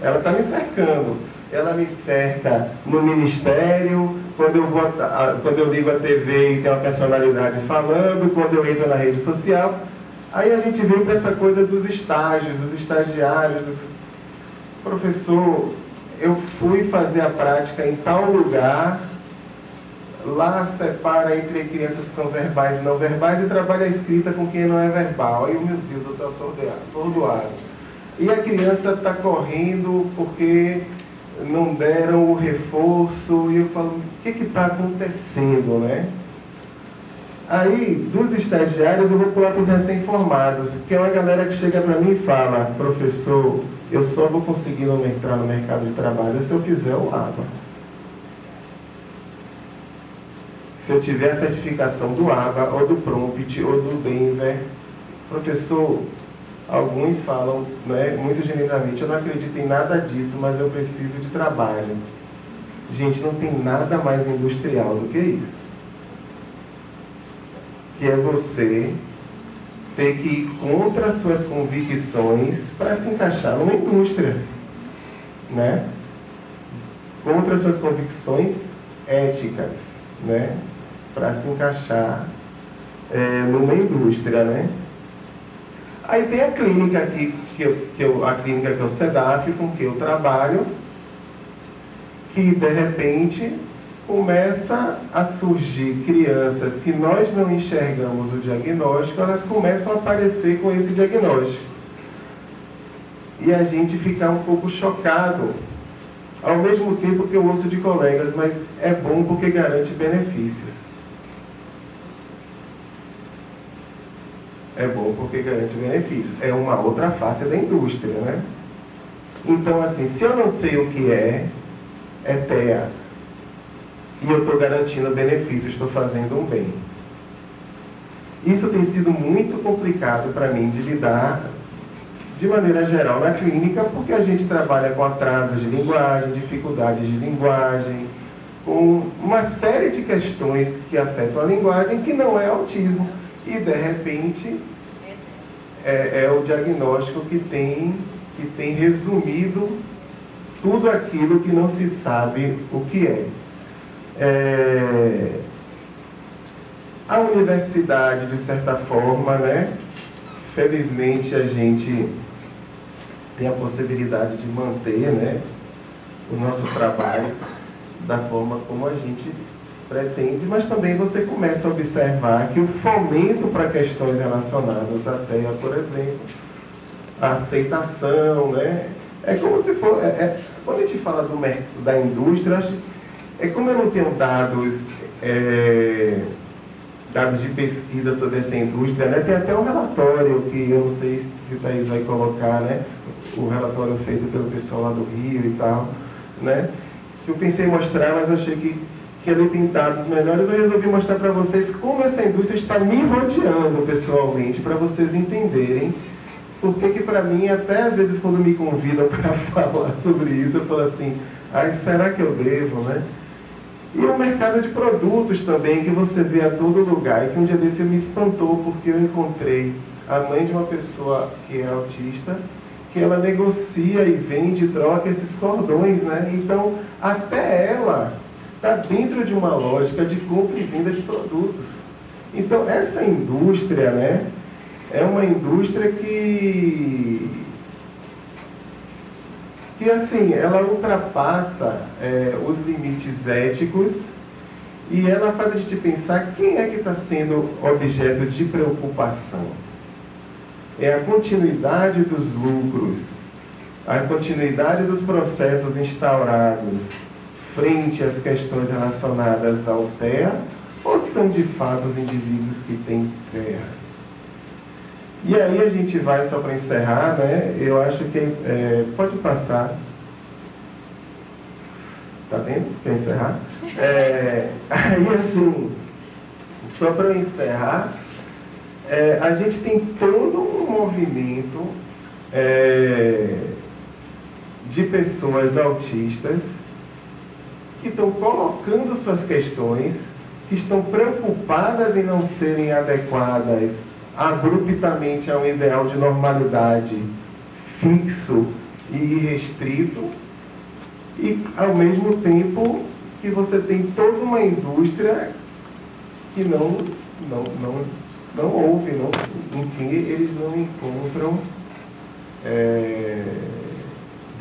Ela está me cercando. Ela me cerca no ministério, quando eu ligo a TV e tem uma personalidade falando, quando eu entro na rede social. Aí a gente vem para essa coisa dos estágios, dos estagiários. Professor, eu fui fazer a prática em tal lugar, lá separa entre crianças que são verbais e não verbais e trabalha a escrita com quem não é verbal. Aí, meu Deus, eu estou atordoado. E a criança está correndo porque não deram o reforço, e eu falo, o que está acontecendo, né? Aí, dos estagiários, eu vou pular para os recém-formados, que é uma galera que chega para mim e fala, professor, eu só vou conseguir entrar no mercado de trabalho se eu fizer o ABA. Se eu tiver a certificação do ABA, ou do Prompt, ou do Denver. Professor, alguns falam, né, muito genuinamente, eu não acredito em nada disso, mas eu preciso de trabalho. Gente, não tem nada mais industrial do que isso. Que é você ter que ir contra as suas convicções para se encaixar numa indústria, né? Contra as suas convicções éticas, né? Para se encaixar numa indústria, né? Aí tem a clínica aqui, a clínica que é o CEDAF, com que eu trabalho, que de repente começa a surgir crianças que nós não enxergamos o diagnóstico, elas começam a aparecer com esse diagnóstico. E a gente fica um pouco chocado, ao mesmo tempo que eu ouço de colegas, mas é bom porque garante benefícios. É bom porque garante benefícios. É uma outra face da indústria, né? Então, assim, se eu não sei o que é TEA, e eu estou garantindo benefícios, estou fazendo um bem. Isso tem sido muito complicado para mim de lidar, de maneira geral, na clínica, porque a gente trabalha com atrasos de linguagem, dificuldades de linguagem, com uma série de questões que afetam a linguagem, que não é autismo. E, de repente, é o diagnóstico que tem resumido tudo aquilo que não se sabe o que é. A universidade, de certa forma, né? Felizmente a gente tem a possibilidade de manter, né, os nossos trabalhos da forma como a gente pretende, mas também você começa a observar que o fomento para questões relacionadas à TEA, por exemplo, a aceitação, né? É como se for... quando a gente fala da indústria, como eu não tenho dados de pesquisa sobre essa indústria, né? Tem até um relatório que eu não sei se a Thaís vai colocar, né? O relatório feito pelo pessoal lá do Rio e tal, né? Que eu pensei em mostrar, mas eu achei que ele tem dados melhores. Eu resolvi mostrar para vocês como essa indústria está me rodeando pessoalmente, para vocês entenderem porque que para mim, até às vezes quando me convidam para falar sobre isso, eu falo assim, ai, será que eu devo, né? E o mercado de produtos também, que você vê a todo lugar, e que um dia desse me espantou, porque eu encontrei a mãe de uma pessoa que é autista, que ela negocia e vende e troca esses cordões, né? Então, até ela está dentro de uma lógica de compra e venda de produtos. Então, essa indústria, né, é uma indústria que assim, ela ultrapassa os limites éticos e ela faz a gente pensar quem é que está sendo objeto de preocupação. É a continuidade dos lucros, a continuidade dos processos instaurados frente às questões relacionadas ao TEA, ou são de fato os indivíduos que têm TEA? E aí a gente vai, só para encerrar, né? Eu acho que pode passar. Tá vendo? Quer encerrar? Aí assim, só para eu encerrar, a gente tem todo um movimento de pessoas autistas que estão colocando suas questões, que estão preocupadas em não serem adequadas abruptamente a um ideal de normalidade fixo e irrestrito, e ao mesmo tempo que você tem toda uma indústria que não ouve, em que eles não encontram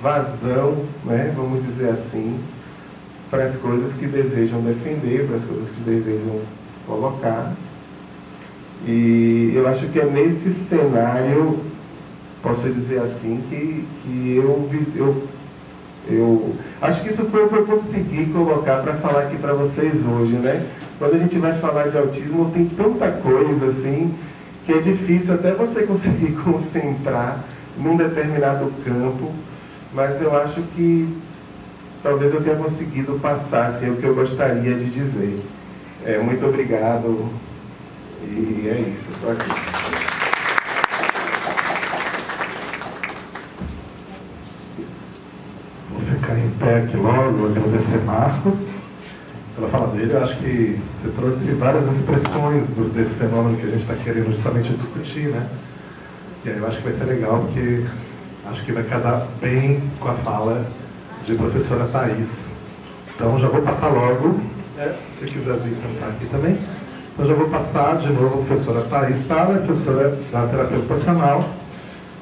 vazão, né, vamos dizer assim, para as coisas que desejam defender, para as coisas que desejam colocar. E eu acho que é nesse cenário, posso dizer assim, que eu acho que isso foi o que eu consegui colocar para falar aqui para vocês hoje, né? Quando a gente vai falar de autismo, tem tanta coisa assim, que é difícil até você conseguir concentrar num determinado campo, mas eu acho que talvez eu tenha conseguido passar assim, o que eu gostaria de dizer. Muito obrigado, e é isso, estou aqui. Vou ficar em pé aqui logo, agradecer Marcos pela fala dele. Eu acho que você trouxe várias expressões desse fenômeno que a gente está querendo justamente discutir, né? E aí eu acho que vai ser legal, porque acho que vai casar bem com a fala de professora Thaís. Então já vou passar logo, se quiser vir sentar aqui também. Então já vou passar de novo a professora Thaís Tala, professora da terapia ocupacional,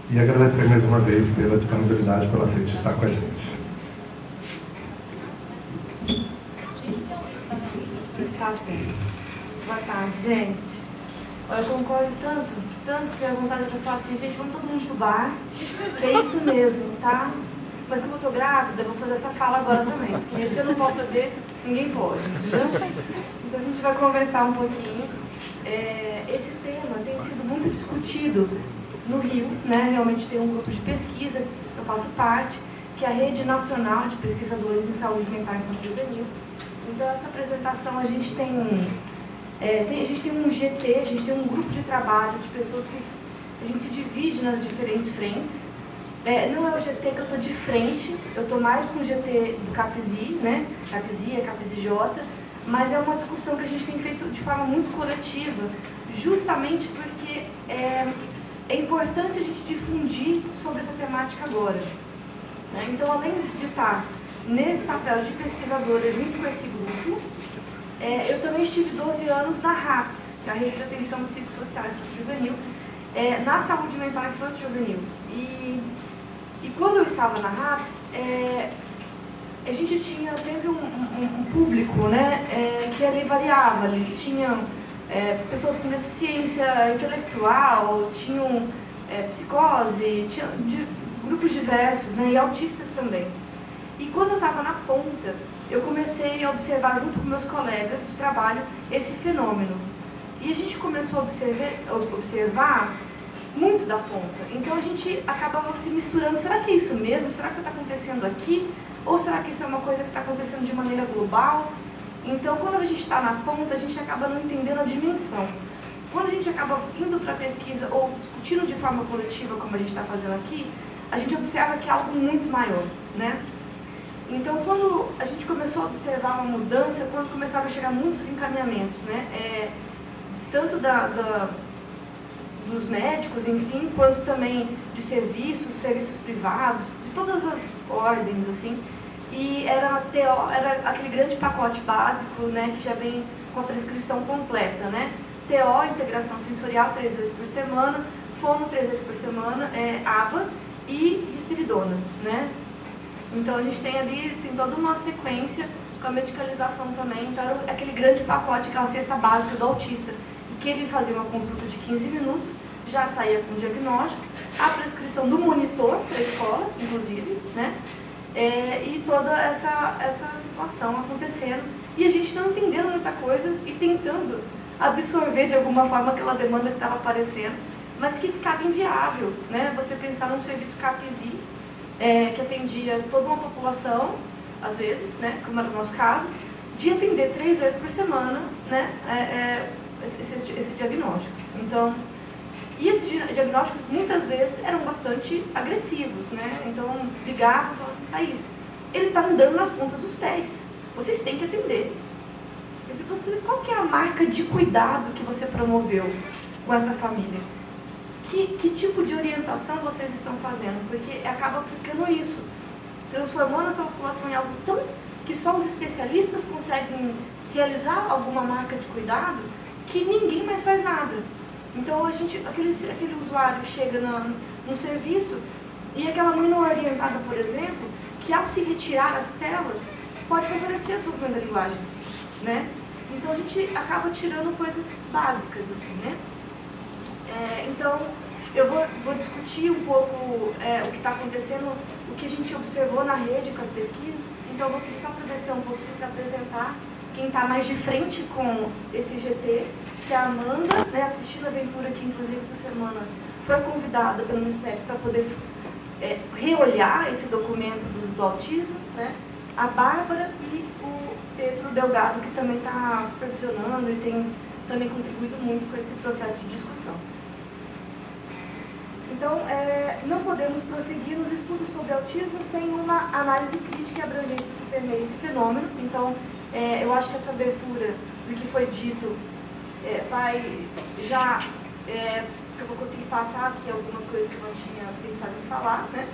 e agradecer mais uma vez pela disponibilidade, pelo aceite de estar com a gente. Boa tarde, gente. Olha, eu concordo tanto que a vontade de falar assim, gente, vamos todo mundo pro bar, que é isso mesmo, tá? Mas como eu tô grávida, eu vou fazer essa fala agora também, porque se eu não posso beber, ninguém pode, entendeu? Então a gente vai conversar um pouquinho. Esse tema tem sido muito discutido no Rio, né? Realmente tem um grupo de pesquisa, que eu faço parte, que é a Rede Nacional de Pesquisadores em Saúde Mental Infantil e Juvenil. Então, essa apresentação, a gente tem um GT, a gente tem um grupo de trabalho de pessoas que a gente se divide nas diferentes frentes. Não é o GT que eu estou de frente, eu estou mais com o GT do CAPSI, né? CAPSI, CAPSI-J, mas é uma discussão que a gente tem feito de forma muito coletiva, justamente porque é importante a gente difundir sobre essa temática agora. Né? Então, além de estar nesse papel de pesquisadora junto com esse grupo, eu também estive 12 anos na RAPS, a Rede de Atenção Psicossocial Infantil-Juvenil, na saúde mental infantil-juvenil. E quando eu estava na RAPS, a gente tinha sempre um público, né, que ali variava, ali tinham pessoas com deficiência intelectual, tinham psicose, tinham grupos diversos, né, e autistas também. E quando eu estava na ponta, eu comecei a observar junto com meus colegas de trabalho esse fenômeno. E a gente começou a observar muito da ponta. Então a gente acabava se misturando. Será que é isso mesmo? Será que isso está acontecendo aqui? Ou será que isso é uma coisa que está acontecendo de maneira global? Então quando a gente está na ponta, a gente acaba não entendendo a dimensão. quando a gente acaba indo para a pesquisa ou discutindo de forma coletiva, como a gente está fazendo aqui, a gente observa que é algo muito maior, né? Então, quando a gente começou a observar uma mudança, quando começaram a chegar muitos encaminhamentos, né? Tanto dos médicos, enfim, quanto também de serviços privados, de todas as ordens, assim. E era aquele grande pacote básico, né, que já vem com a prescrição completa, né? TO, integração sensorial, 3 vezes por semana, fono 3 vezes por semana, APA e risperidona, né? Então a gente tem toda uma sequência com a medicalização também, então era aquele grande pacote, aquela cesta básica do autista, que ele fazia uma consulta de 15 minutos, já saía com o diagnóstico, a prescrição do monitor para a escola, inclusive, né? E toda essa situação acontecendo, e a gente não entendendo muita coisa e tentando absorver de alguma forma aquela demanda que estava aparecendo, mas que ficava inviável, né? Você pensar num serviço CAPESI, que atendia toda uma população, às vezes, né, como era o nosso caso, de atender 3 vezes por semana, né, esse diagnóstico. Então, e esses diagnósticos muitas vezes eram bastante agressivos, né? Então ligavam e falavam assim, Thaís, ele está andando nas pontas dos pés, vocês têm que atender. Qual que é a marca de cuidado que você promoveu com essa família? Que tipo de orientação vocês estão fazendo? Porque acaba ficando isso, transformando essa população em algo tão que só os especialistas conseguem realizar alguma marca de cuidado que ninguém mais faz nada. Então aquele usuário chega num serviço e aquela mãe não é orientada, por exemplo, que ao se retirar as telas pode favorecer o desenvolvimento da linguagem, né? Então a gente acaba tirando coisas básicas, assim, né? Então eu vou discutir um pouco o que está acontecendo, o que a gente observou na rede com as pesquisas. Então eu vou pedir só para descer um pouquinho para apresentar quem está mais de frente com esse GT, que é a Amanda, né, a Cristina Ventura, que inclusive essa semana foi convidada pelo Ministério para poder reolhar esse documento do autismo, né? A Bárbara e o Pedro Delgado, que também está supervisionando e tem também contribuído muito com esse processo de discussão. Então, não podemos prosseguir nos estudos sobre autismo sem uma análise crítica e abrangente do que permeia esse fenômeno. Então, eu acho que essa abertura do que foi dito vai já... que eu vou conseguir passar aqui algumas coisas que eu não tinha pensado em falar, né?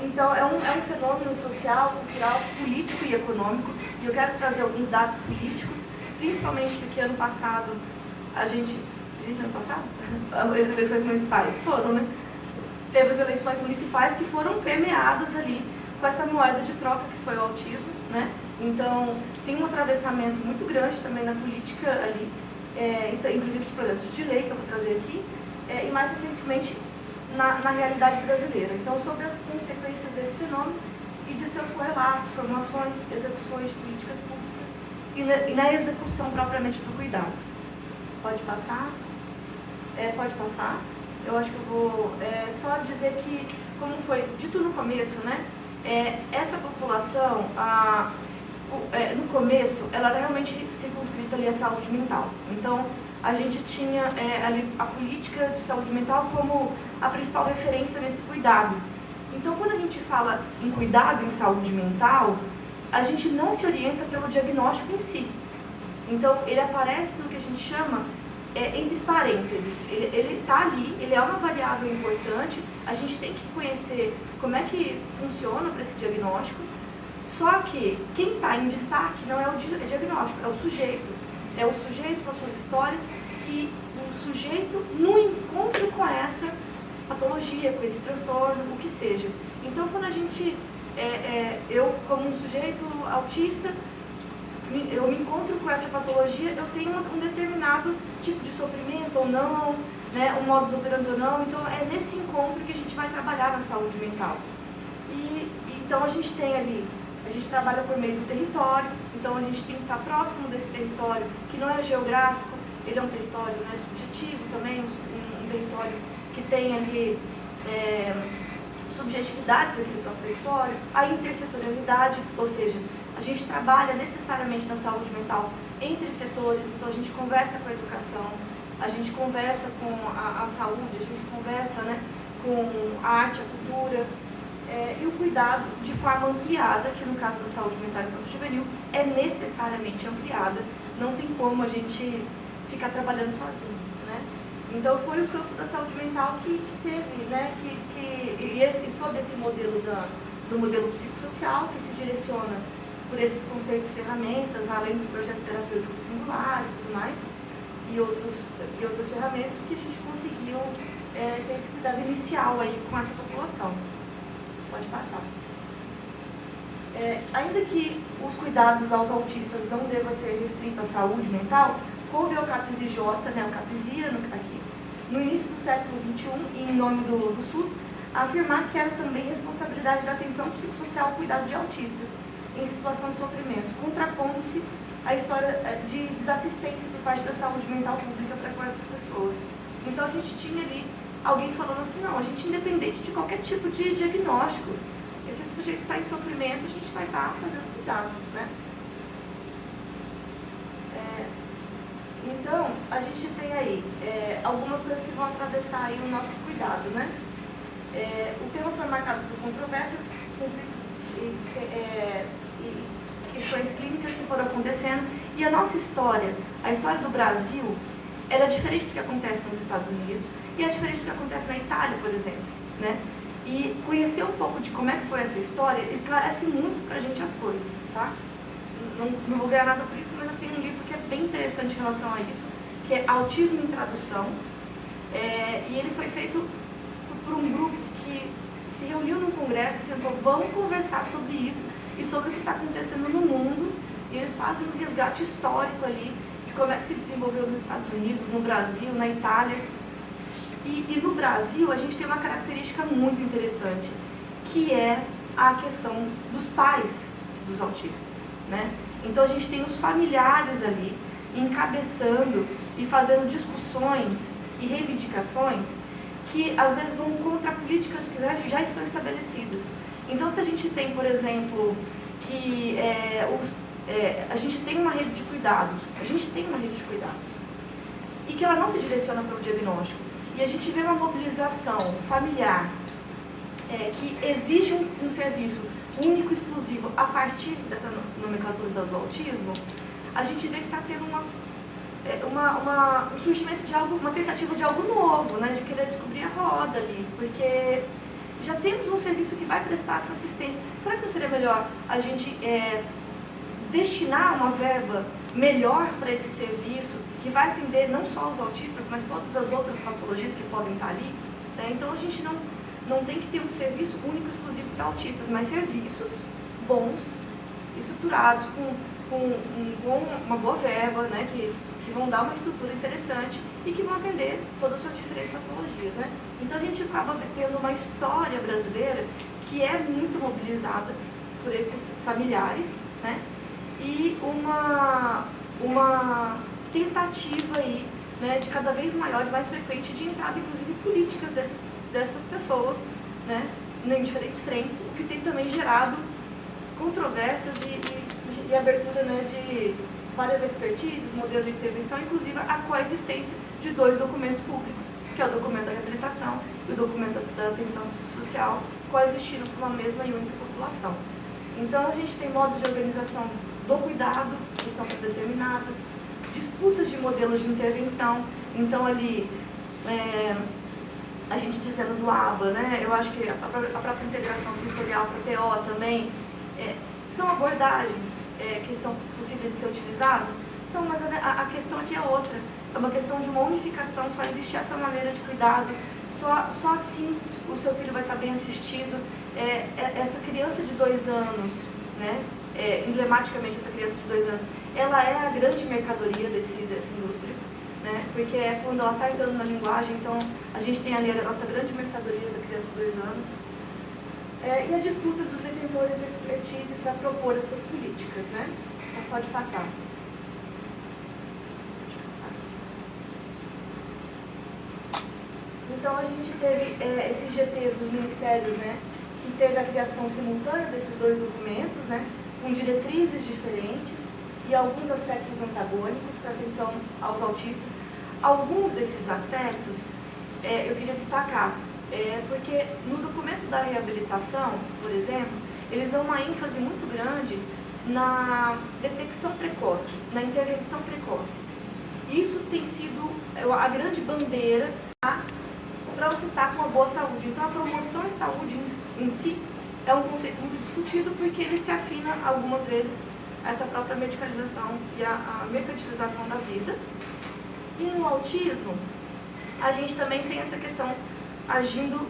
Então, é um fenômeno social, cultural, político e econômico. E eu quero trazer alguns dados políticos, principalmente porque ano passado ano passado? As eleições municipais foram, né? Teve as eleições municipais que foram permeadas ali com essa moeda de troca que foi o autismo, né? Então, tem um atravessamento muito grande também na política ali, então, inclusive de projetos de lei que eu vou trazer aqui, e mais recentemente na realidade brasileira. Então, sobre as consequências desse fenômeno e de seus correlatos, formulações, execuções de políticas públicas e na execução propriamente do cuidado. Pode passar? Pode passar. Eu acho que eu vou só dizer que, como foi dito no começo, né, essa população, no começo, ela era realmente circunscrita ali à saúde mental. Então, a gente tinha ali a política de saúde mental como a principal referência nesse cuidado. Então, quando a gente fala em cuidado em saúde mental, a gente não se orienta pelo diagnóstico em si. Então, ele aparece no que a gente chama entre parênteses. Ele está ali, ele é uma variável importante, a gente tem que conhecer como é que funciona para esse diagnóstico, só que quem está em destaque não é o diagnóstico, é o sujeito. É o sujeito com as suas histórias e o sujeito no encontro com essa patologia, com esse transtorno, o que seja. Então, quando a gente, eu como um sujeito autista, eu me encontro com essa patologia, eu tenho um determinado tipo de sofrimento ou não, né, um modus operandi ou não. Então, é nesse encontro que a gente vai trabalhar na saúde mental. Então, a gente tem ali, a gente trabalha por meio do território, então a gente tem que estar próximo desse território, que não é geográfico, ele é um território, né, subjetivo também, um território que tem ali subjetividades aqui do próprio território, a intersetorialidade, ou seja, a gente trabalha necessariamente na saúde mental entre setores. Então a gente conversa com a educação, a gente conversa com a saúde, a gente conversa, né, com a arte, a cultura, e o cuidado de forma ampliada, que no caso da saúde mental e infanto-juvenil é necessariamente ampliada, não tem como a gente ficar trabalhando sozinho, né? Então foi o campo da saúde mental que teve, né, e sob esse modelo do modelo psicossocial, que se direciona por esses conceitos e ferramentas, além do projeto terapêutico singular e tudo mais, e outras ferramentas que a gente conseguiu ter esse cuidado inicial aí com essa população. Pode passar. Ainda que os cuidados aos autistas não devam ser restritos à saúde mental, coube ao CAPES-IJ, né, o CAPES-IA aqui, no início do século XXI, e em nome do SUS, afirmar que era também responsabilidade da atenção psicossocial ao cuidado de autistas em situação de sofrimento, contrapondo-se à história de desassistência por parte da saúde mental pública para com essas pessoas. Então a gente tinha ali alguém falando assim, não, a gente, independente de qualquer tipo de diagnóstico, esse sujeito está em sofrimento, a gente vai estar fazendo cuidado, né? Então, a gente tem aí algumas coisas que vão atravessar aí o nosso cuidado, né? O tema foi marcado por controvérsias, conflitos e questões clínicas que foram acontecendo, e a nossa história, a história do Brasil, ela é diferente do que acontece nos Estados Unidos e é diferente do que acontece na Itália, por exemplo, né? E conhecer um pouco de como é que foi essa história esclarece muito pra gente as coisas, tá? Não vou ganhar nada por isso, mas eu tenho um livro que é bem interessante em relação a isso, que é Autismo em Tradução, e ele foi feito por um grupo que se reuniu num congresso e sentou, vamos conversar sobre isso e sobre o que está acontecendo no mundo, e eles fazem um resgate histórico ali de como é que se desenvolveu nos Estados Unidos, no Brasil, na Itália. E no Brasil a gente tem uma característica muito interessante, que é a questão dos pais dos autistas, né? Então a gente tem os familiares ali encabeçando e fazendo discussões e reivindicações que às vezes vão contra políticas que já estão estabelecidas. Então se a gente tem, por exemplo, que a gente tem uma rede de cuidados, e que ela não se direciona para o diagnóstico, e a gente vê uma mobilização familiar que exige um serviço único e exclusivo a partir dessa nomenclatura do autismo, a gente vê que está tendo um surgimento de algo, uma tentativa de algo novo, né, de querer descobrir a roda ali, porque já temos um serviço que vai prestar essa assistência. Será que não seria melhor a gente destinar uma verba melhor para esse serviço, que vai atender não só os autistas, mas todas as outras patologias que podem estar ali, né? Então a gente não tem que ter um serviço único e exclusivo para autistas, mas serviços bons, estruturados, com uma boa verba, né? Que vão dar uma estrutura interessante e que vão atender todas essas diferentes patologias, né? Então a gente acaba tendo uma história brasileira que é muito mobilizada por esses familiares, né? E uma tentativa aí, né, de cada vez maior e mais frequente de entrada, inclusive, políticas dessas pessoas, né, em diferentes frentes, o que tem também gerado controvérsias e abertura, né, de várias expertises, modelos de intervenção, inclusive a coexistência de dois documentos públicos, que é o documento da reabilitação e o documento da atenção psicossocial, coexistindo com uma mesma e única população. Então, a gente tem modos de organização do cuidado, que são predeterminadas, disputas de modelos de intervenção. Então, ali, a gente dizendo do ABA, né, eu acho que a própria integração sensorial para TO também, são abordagens que são possíveis de ser utilizadas, mas a questão aqui é outra. É uma questão de uma unificação, só existe essa maneira de cuidado, só assim o seu filho vai estar bem assistido. Essa criança de 2 anos, né, emblematicamente essa criança de 2 anos, ela é a grande mercadoria dessa indústria, né, porque é quando ela está entrando na linguagem, então a gente tem ali a nossa grande mercadoria da criança de 2 anos, e a disputa dos detentores de expertise para propor essas políticas, né. Então pode passar. Então a gente teve esses GTs dos ministérios, né, que teve a criação simultânea desses 2 documentos, né, com diretrizes diferentes, e alguns aspectos antagônicos para atenção aos autistas. Alguns desses aspectos eu queria destacar, porque no documento da reabilitação, por exemplo, eles dão uma ênfase muito grande na detecção precoce, na intervenção precoce. Isso tem sido a grande bandeira para você estar com uma boa saúde. Então, a promoção em saúde em si é um conceito muito discutido, porque ele se afina algumas vezes a essa própria medicalização e a mercantilização da vida. E no autismo, a gente também tem essa questão agindo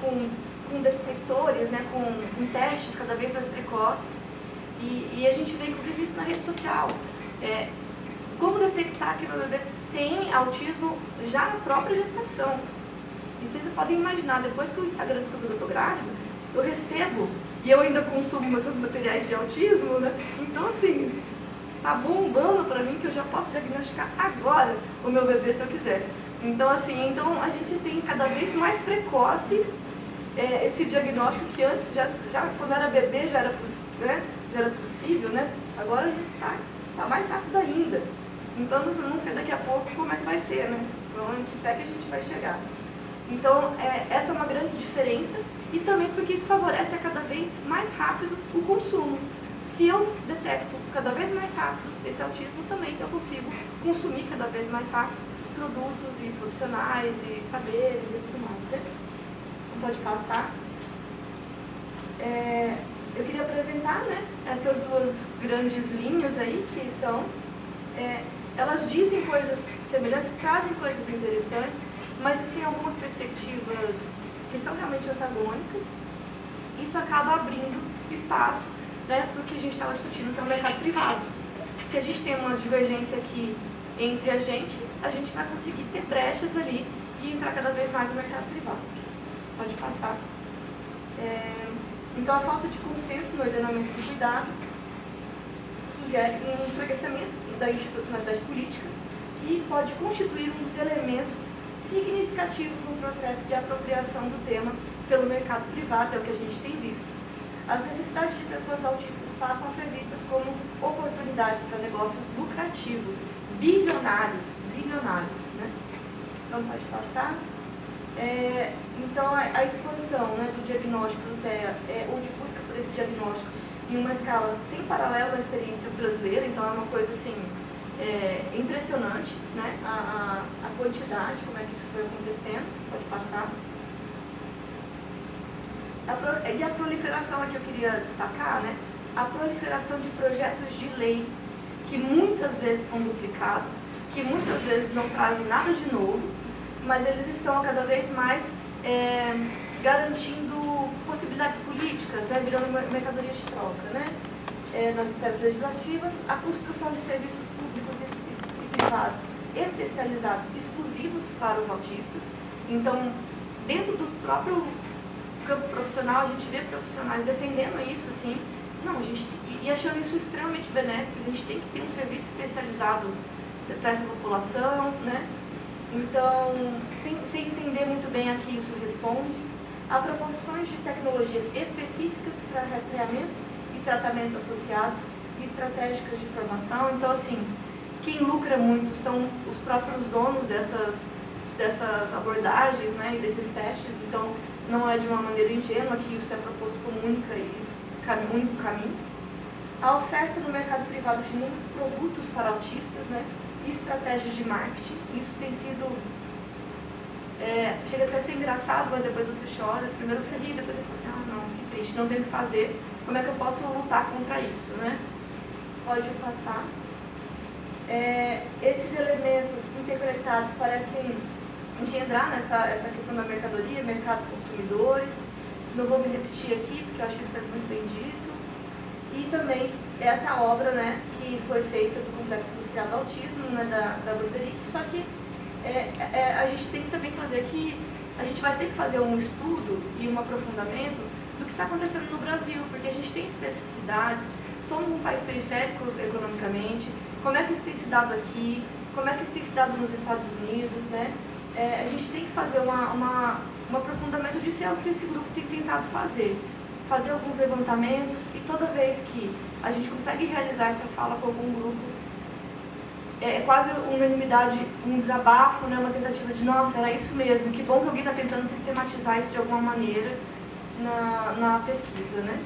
com detectores, né, com testes cada vez mais precoces. E a gente vê, inclusive, isso na rede social. Como detectar que o meu bebê tem autismo já na própria gestação. E vocês podem imaginar, depois que o Instagram descobriu que eu estou grávida, eu recebo, e eu ainda consumo esses materiais de autismo, né? Então, assim, tá bombando para mim que eu já posso diagnosticar agora o meu bebê se eu quiser. Então, assim, a gente tem cada vez mais precoce esse diagnóstico que antes, já quando era bebê, já era possível, né? Agora a gente tá mais rápido ainda. Então, eu não sei daqui a pouco como é que vai ser, né? Então, em que pé que a gente vai chegar. Então, essa é uma grande diferença, e também porque isso favorece cada vez mais rápido o consumo. Se eu detecto cada vez mais rápido esse autismo, também eu consigo consumir cada vez mais rápido produtos e profissionais e saberes e tudo mais, né? Não pode passar. Eu queria apresentar, né, essas duas grandes linhas aí, que são... elas dizem coisas semelhantes, trazem coisas interessantes, mas tem algumas perspectivas que são realmente antagônicas. Isso acaba abrindo espaço, né, para o que a gente estava discutindo, que é o mercado privado. Se a gente tem uma divergência aqui entre a gente vai conseguir ter brechas ali e entrar cada vez mais no mercado privado. Pode passar. Então, a falta de consenso no ordenamento do cuidado sugere um enfraquecimento da institucionalidade política e pode constituir um dos elementos significativos no processo de apropriação do tema pelo mercado privado, é o que a gente tem visto. As necessidades de pessoas autistas passam a ser vistas como oportunidades para negócios lucrativos, bilionários, né? Então, pode passar. Então, a expansão, né, do diagnóstico do TEA, ou de busca por esse diagnóstico, em uma escala sem paralelo à experiência brasileira, então é uma coisa assim, impressionante, né, a quantidade, como é que isso foi acontecendo. Pode passar. E a proliferação aqui eu queria destacar, né, a proliferação de projetos de lei, que muitas vezes são duplicados, que muitas vezes não trazem nada de novo, mas eles estão cada vez mais garantindo possibilidades políticas, né, virando mercadoria de troca, né, nas esferas legislativas, a construção de serviços públicos e privados especializados, exclusivos para os autistas. Então, dentro do próprio campo profissional, a gente vê profissionais defendendo isso, assim, e achando isso extremamente benéfico. A gente tem que ter um serviço especializado para essa população, né? Então, sem entender muito bem a que isso responde, há proposições de tecnologias específicas para rastreamento e tratamentos associados e estratégicas de formação. Então, assim, quem lucra muito são os próprios donos dessas abordagens, né, e desses testes. Então, não é de uma maneira ingênua que isso é proposto como único caminho. A oferta no mercado privado de inúmeros produtos para autistas, né, e estratégias de marketing. Isso tem sido... chega até a ser engraçado, mas depois você chora. Primeiro você ri, depois você fala assim, não, que triste, não tenho o que fazer. Como é que eu posso lutar contra isso, né? Pode passar. Estes elementos interconectados parecem engendrar essa questão da mercadoria, mercado consumidores. Não vou me repetir aqui, porque eu acho que isso foi muito bem dito. E também essa obra, né, que foi feita do Complexo Industrial do Autismo, né, da Broderick, só que a gente tem que também fazer a gente vai ter que fazer um estudo e um aprofundamento do que está acontecendo no Brasil, porque a gente tem especificidades, somos um país periférico economicamente, como é que isso tem se dado aqui, como é que isso tem se dado nos Estados Unidos, né? A gente tem que fazer um aprofundamento disso, e é o que esse grupo tem tentado fazer. fazer alguns levantamentos, e toda vez que a gente consegue realizar essa fala com algum grupo, é quase uma unanimidade, um desabafo, né, uma tentativa de, nossa, era isso mesmo, que bom que alguém está tentando sistematizar isso de alguma maneira na pesquisa, né?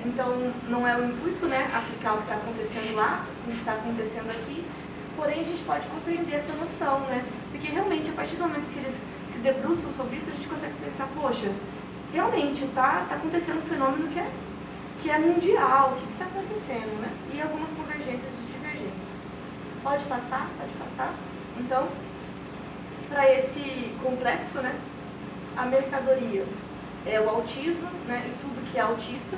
Então, não é o intuito, né, aplicar o que está acontecendo lá, o que está acontecendo aqui, porém a gente pode compreender essa noção, né? Porque realmente, a partir do momento que eles se debruçam sobre isso, a gente consegue pensar, poxa, realmente está acontecendo um fenômeno que é mundial, o que está acontecendo, né? E algumas convergências e divergências. Pode passar? Pode passar. Então, para esse complexo, né, a mercadoria é o autismo, né, e tudo que é autista,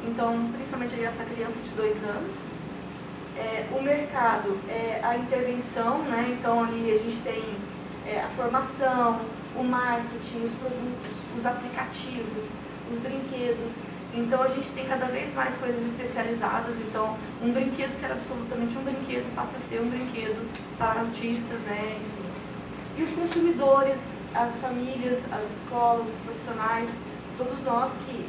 então, principalmente aí essa criança de 2 anos. O mercado é a intervenção, né, então ali a gente tem a formação, o marketing, os produtos, os aplicativos, os brinquedos. Então a gente tem cada vez mais coisas especializadas, então um brinquedo que era absolutamente um brinquedo passa a ser um brinquedo para autistas, né, enfim. E os consumidores, as famílias, as escolas, os profissionais, todos nós que,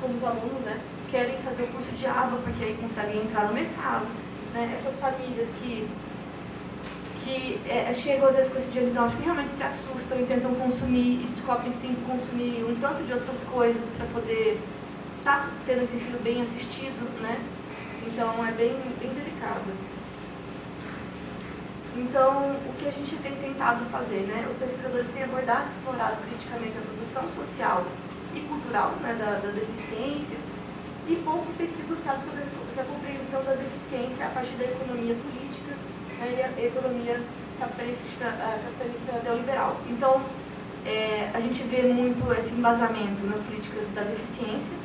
como os alunos, né, querem fazer o curso de aba porque aí conseguem entrar no mercado, né, essas famílias que chegam às vezes com esse diagnóstico e realmente se assustam e tentam consumir e descobrem que tem que consumir um tanto de outras coisas para poder estar tendo esse filho bem assistido, né? Então é bem delicado. Então, o que a gente tem tentado fazer, né? Os pesquisadores têm abordado e explorado criticamente a produção social e cultural, né, da deficiência, e pouco tem se debruçado sobre essa compreensão da deficiência a partir da economia política, né, e a economia capitalista neoliberal. Então, a gente vê muito esse embasamento nas políticas da deficiência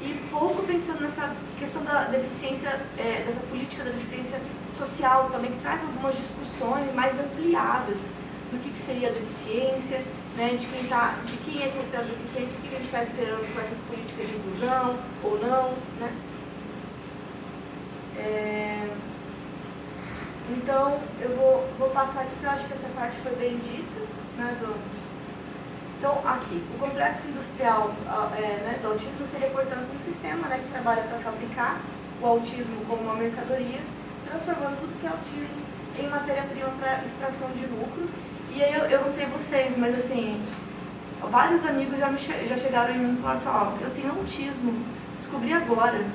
e pouco pensando nessa questão da deficiência, dessa política da deficiência social também, que traz algumas discussões mais ampliadas do que seria a deficiência, né, de quem é considerado deficiente, o que a gente está esperando com essas políticas de inclusão ou não, né? Então, eu vou passar aqui, porque eu acho que essa parte foi bem dita, né, Então, aqui, o complexo industrial né, do autismo seria, portanto, um sistema, né, que trabalha para fabricar o autismo como uma mercadoria, transformando tudo que é autismo em matéria-prima para extração de lucro. E aí, eu não sei vocês, mas assim, vários amigos já chegaram em mim e falaram assim, ó, eu tenho autismo, descobri agora.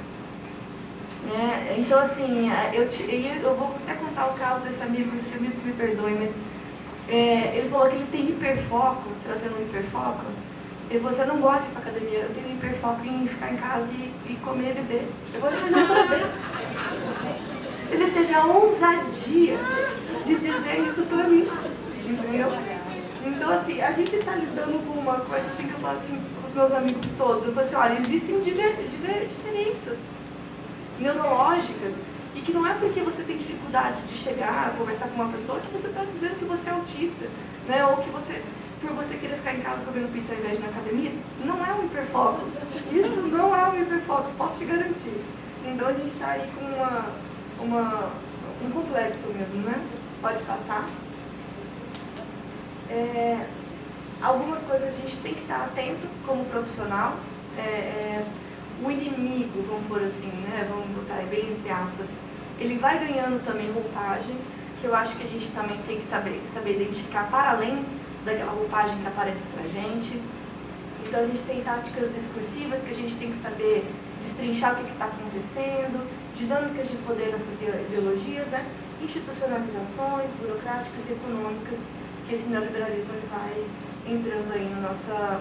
Então, assim, eu vou até contar o caso desse amigo, esse amigo me perdoe, mas ele falou que ele tem hiperfoco, trazendo um hiperfoco. Ele falou, você não gosta de ir pra academia, eu tenho hiperfoco em ficar em casa e comer e beber. Eu falei, mas eu tô bem. Ele teve a ousadia de dizer isso pra mim, entendeu? Então, assim, a gente tá lidando com uma coisa assim que eu falo assim com os meus amigos todos. Eu falo assim, olha, existem diferenças neurológicas e que não é porque você tem dificuldade de chegar a conversar com uma pessoa que você está dizendo que você é autista, né? Ou que por você querer ficar em casa comendo pizza ao invés de ir na academia, não é um hiperfoco. Isso não é um hiperfoco, posso te garantir. Então a gente está aí com um complexo mesmo, né? Pode passar. Algumas coisas a gente tem que estar atento como profissional. O inimigo, vamos pôr assim, né? Vamos botar aí bem entre aspas, ele vai ganhando também roupagens, que eu acho que a gente também tem que saber identificar para além daquela roupagem que aparece pra gente. Então a gente tem táticas discursivas que a gente tem que saber destrinchar o que está acontecendo, dinâmicas de poder nessas ideologias, né? Institucionalizações burocráticas e econômicas, que esse neoliberalismo ele vai entrando aí na nossa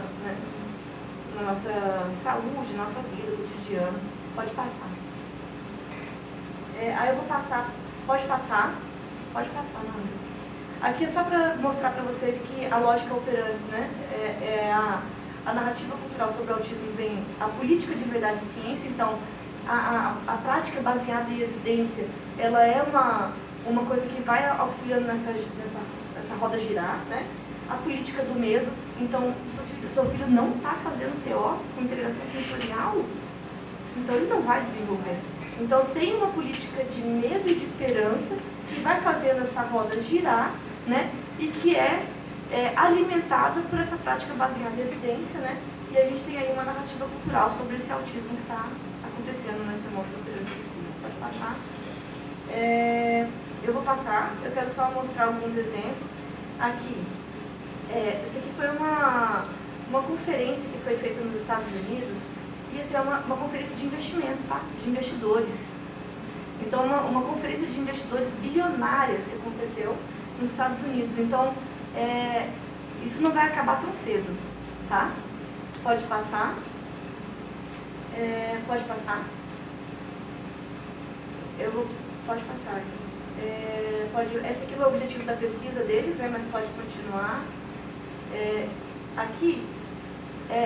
saúde, nossa vida cotidiana. Pode passar. Aí eu vou passar. Pode passar, Nanda. Aqui é só para mostrar para vocês que a lógica operante, né, a narrativa cultural sobre o autismo vem a política de verdade e ciência. Então, a prática baseada em evidência, ela é uma coisa que vai auxiliando nessa roda girar, né? A política do medo. Então, seu filho não está fazendo TO com integração sensorial, então ele não vai desenvolver. Então, tem uma política de medo e de esperança que vai fazendo essa roda girar, né? E que é alimentada por essa prática baseada em evidência, né? E a gente tem aí uma narrativa cultural sobre esse autismo que está acontecendo nessa mototerapia. Pode passar. Eu vou passar, eu quero só mostrar alguns exemplos. Aqui, essa aqui foi uma conferência que foi feita nos Estados Unidos, e essa é uma conferência de investimentos, tá? De investidores. Então, uma conferência de investidores bilionárias que aconteceu nos Estados Unidos. Então, isso não vai acabar tão cedo, tá? Pode passar. Pode passar. Pode passar aqui. Esse aqui é o objetivo da pesquisa deles, né? Mas pode continuar. Aqui,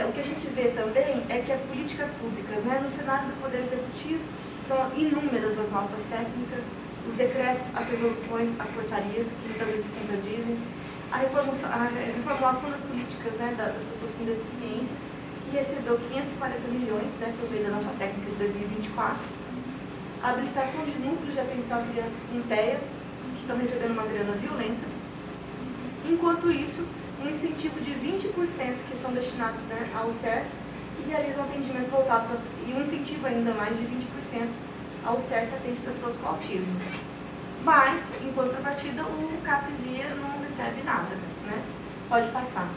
o que a gente vê também é que as políticas públicas, né? No cenário do Poder Executivo, são inúmeras as notas técnicas, os decretos, as resoluções, as portarias, que muitas vezes se contradizem, a reformulação das políticas, né, das pessoas com deficiências, que recebeu 540 milhões, né, por meio da nota técnica de 2024, a habilitação de núcleos de atenção a crianças com TEA, que estão recebendo uma grana violenta. Enquanto isso, um incentivo de 20% que são destinados, né, ao CERS, que realizam atendimento voltados e um incentivo ainda mais de 20% ao CER que atende pessoas com autismo. Mas, em contrapartida, o CAPES-IA não recebe nada, né? Pode passar.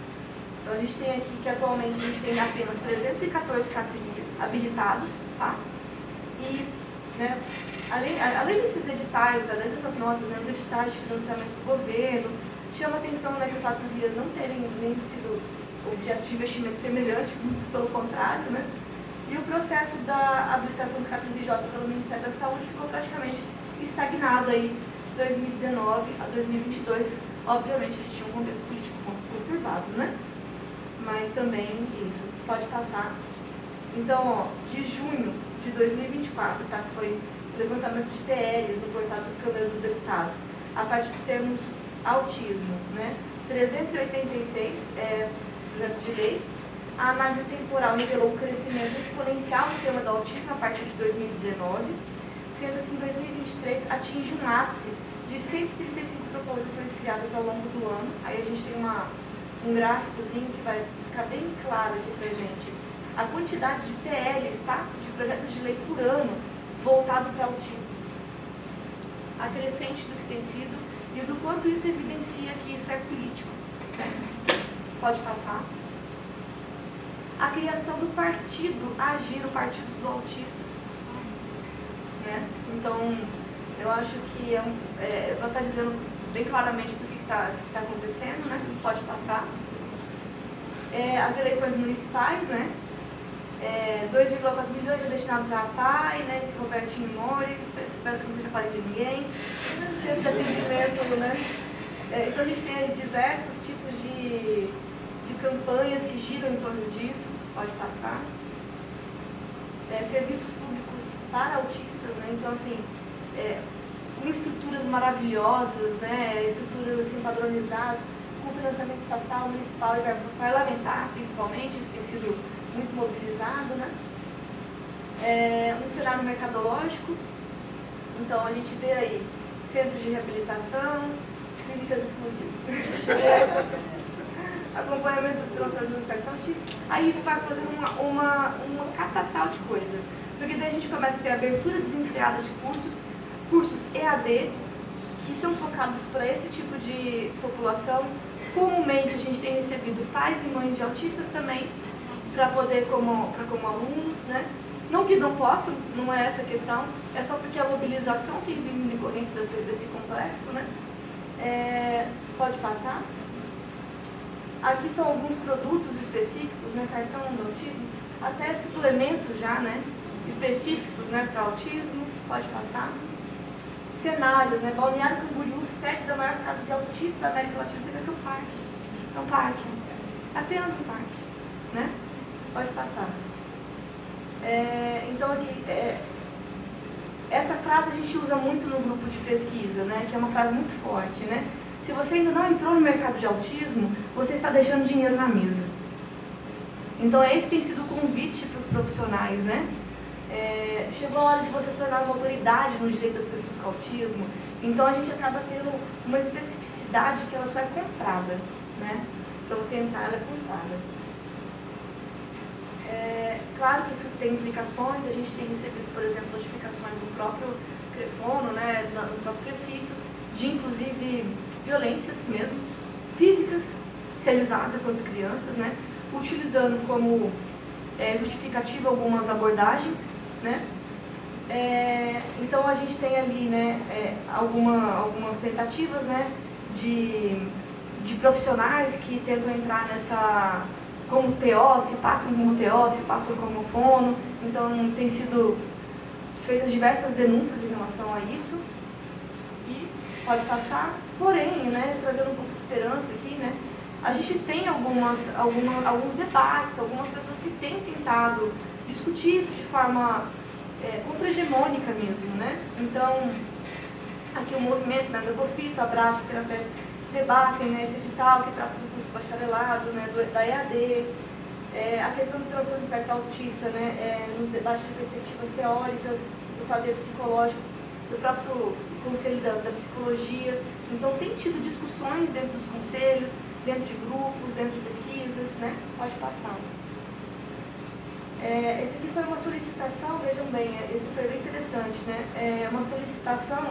Então, a gente tem aqui que atualmente a gente tem apenas 314 CAPES-IA habilitados, tá? E, né, além desses editais, além dessas notas, né, os editais de financiamento do governo, chama a atenção, né, que o fato de não terem nem sido objeto de investimento semelhante, muito pelo contrário, né? E o processo da habilitação do CAPES-IJ pelo Ministério da Saúde ficou praticamente estagnado aí de 2019 a 2022. Obviamente, a gente tinha um contexto político conturbado, né? Mas também isso. Pode passar. Então, ó, de junho de 2024, tá? Que foi o levantamento de PLs no portal da Câmara dos Deputados, a partir de termos autismo, né? 386 projetos de lei. A análise temporal revelou o crescimento exponencial do tema do autismo a partir de 2019, sendo que em 2023 atinge um ápice de 135 proposições criadas ao longo do ano. Aí a gente tem um gráficozinho que vai ficar bem claro aqui pra gente. A quantidade de PLs, tá? De projetos de lei por ano voltado para autismo. A crescente do que tem sido e do quanto isso evidencia que isso é político. Pode passar. A criação do partido Agir, o Partido do Autista. Né? Então, eu acho que vai estar dizendo bem claramente do que está acontecendo, né? Pode passar. As eleições municipais, né? 2,4 milhões destinados à APAI, né? Esse Robertinho Mori, espero que não seja parente de ninguém. Centro de atendimento, né? Então a gente tem aí diversos tipos de campanhas que giram em torno disso. Pode passar. Serviços públicos para autistas, né? Então, assim, com estruturas maravilhosas, né? Estruturas assim, padronizadas, com financiamento estatal, municipal e parlamentar, principalmente, isso tem sido muito mobilizado, né? Um cenário mercadológico. Então, a gente vê aí centros de reabilitação, clínicas exclusivas. Acompanhamento do transtorno do espectro autista. Aí isso vai fazendo uma catatal de coisa. Porque daí a gente começa a ter abertura desenfreada de cursos EAD, que são focados para esse tipo de população. Comumente a gente tem recebido pais e mães de autistas também, para poder como alunos, né? Não que não possam, não é essa a questão, é só porque a mobilização tem vindo em decorrência desse complexo, né? Pode passar. Aqui são alguns produtos específicos, né? Cartão do autismo, até suplementos já, né? Específicos, né? Para autismo, pode passar. Cenários, né? Balneário Camboriú, sede da maior casa de autistas da América Latina. Você vê que é um parque. É um parque. Apenas um parque, né? Pode passar. Então aqui, essa frase a gente usa muito no grupo de pesquisa, né? Que é uma frase muito forte, né? Se você ainda não entrou no mercado de autismo, você está deixando dinheiro na mesa. Então esse tem sido o convite para os profissionais, né? Chegou a hora de você se tornar uma autoridade no direito das pessoas com autismo. Então a gente acaba tendo uma especificidade que ela só é comprada. né? Para você entrar, ela é contada. Claro que isso tem implicações, a gente tem recebido, por exemplo, notificações do próprio CREFONO, né, do próprio CREFITO, de inclusive violências mesmo, físicas, realizadas contra as crianças, né, utilizando como justificativa algumas abordagens, né. Então a gente tem ali, né, algumas tentativas, né, de profissionais que tentam entrar nessa como TO, se passam como TO, se passam como fono. Então tem sido feitas diversas denúncias em relação a isso. E pode passar, porém, né, trazendo um pouco de esperança aqui, né, a gente tem alguns debates, algumas pessoas que têm tentado discutir isso de forma contra-hegemônica mesmo, né? Então, aqui o movimento, né, do Ecofito, Abraço, Terapés, debatem, né, esse edital que trata do curso bacharelado, né, da EAD, a questão do transtorno de espectro autista, né, no debate de perspectivas teóricas, do fazer psicológico, do próprio conselho da psicologia. Então, tem tido discussões dentro dos conselhos, dentro de grupos, dentro de pesquisas, né? Pode passar. Esse aqui foi uma solicitação, vejam bem, esse foi bem interessante, né? Uma solicitação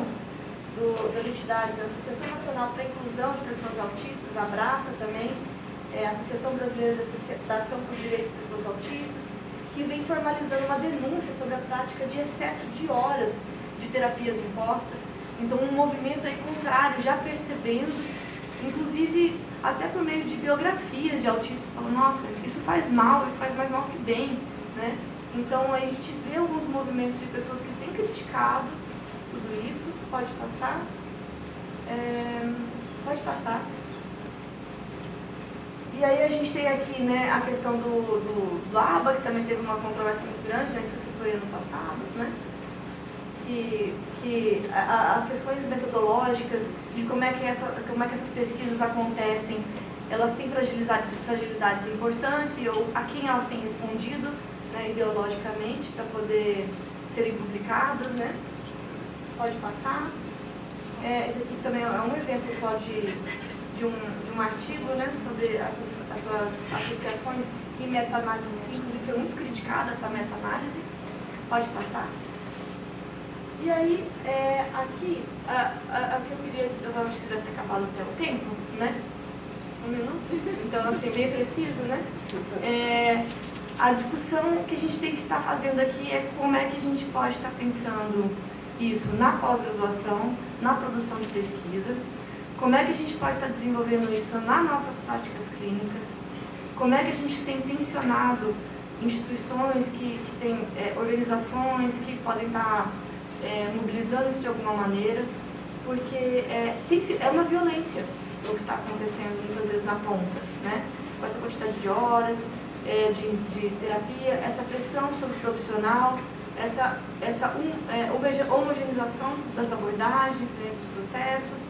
das entidades, da Associação Nacional para a Inclusão de Pessoas Autistas, Abraça também, a Associação Brasileira da Ação por Direitos de Pessoas Autistas, que vem formalizando uma denúncia sobre a prática de excesso de horas de terapias impostas. Então, um movimento aí contrário, já percebendo, inclusive até por meio de biografias de autistas, falando, nossa, isso faz mal, isso faz mais mal que bem, né? Então, a gente vê alguns movimentos de pessoas que têm criticado tudo isso. Pode passar. Pode passar. E aí a gente tem aqui, né, a questão do ABA, que também teve uma controvérsia muito grande, né? Isso que foi ano passado, né? Que as questões metodológicas de como é que essas pesquisas acontecem, elas têm fragilidades importantes, ou a quem elas têm respondido, né, ideologicamente, para poder serem publicadas, né? Pode passar. Esse aqui também é um exemplo só de um artigo, né, sobre essas associações e meta-análises, que inclusive foi muito criticada essa meta-análise. Pode passar. E aí, aqui, o que eu queria, eu acho que deve ter acabado até o tempo, né? 1 minuto. Então, assim, bem preciso, né? A discussão que a gente tem que estar fazendo aqui é como é que a gente pode estar pensando isso na pós-graduação, na produção de pesquisa, como é que a gente pode estar desenvolvendo isso nas nossas práticas clínicas, como é que a gente tem tensionado instituições que têm organizações que podem estar mobilizando isso de alguma maneira, porque é uma violência o que está acontecendo muitas vezes na ponta, né? Com essa quantidade de horas de terapia, essa pressão sobre o profissional, essa homogeneização das abordagens, né, dos processos.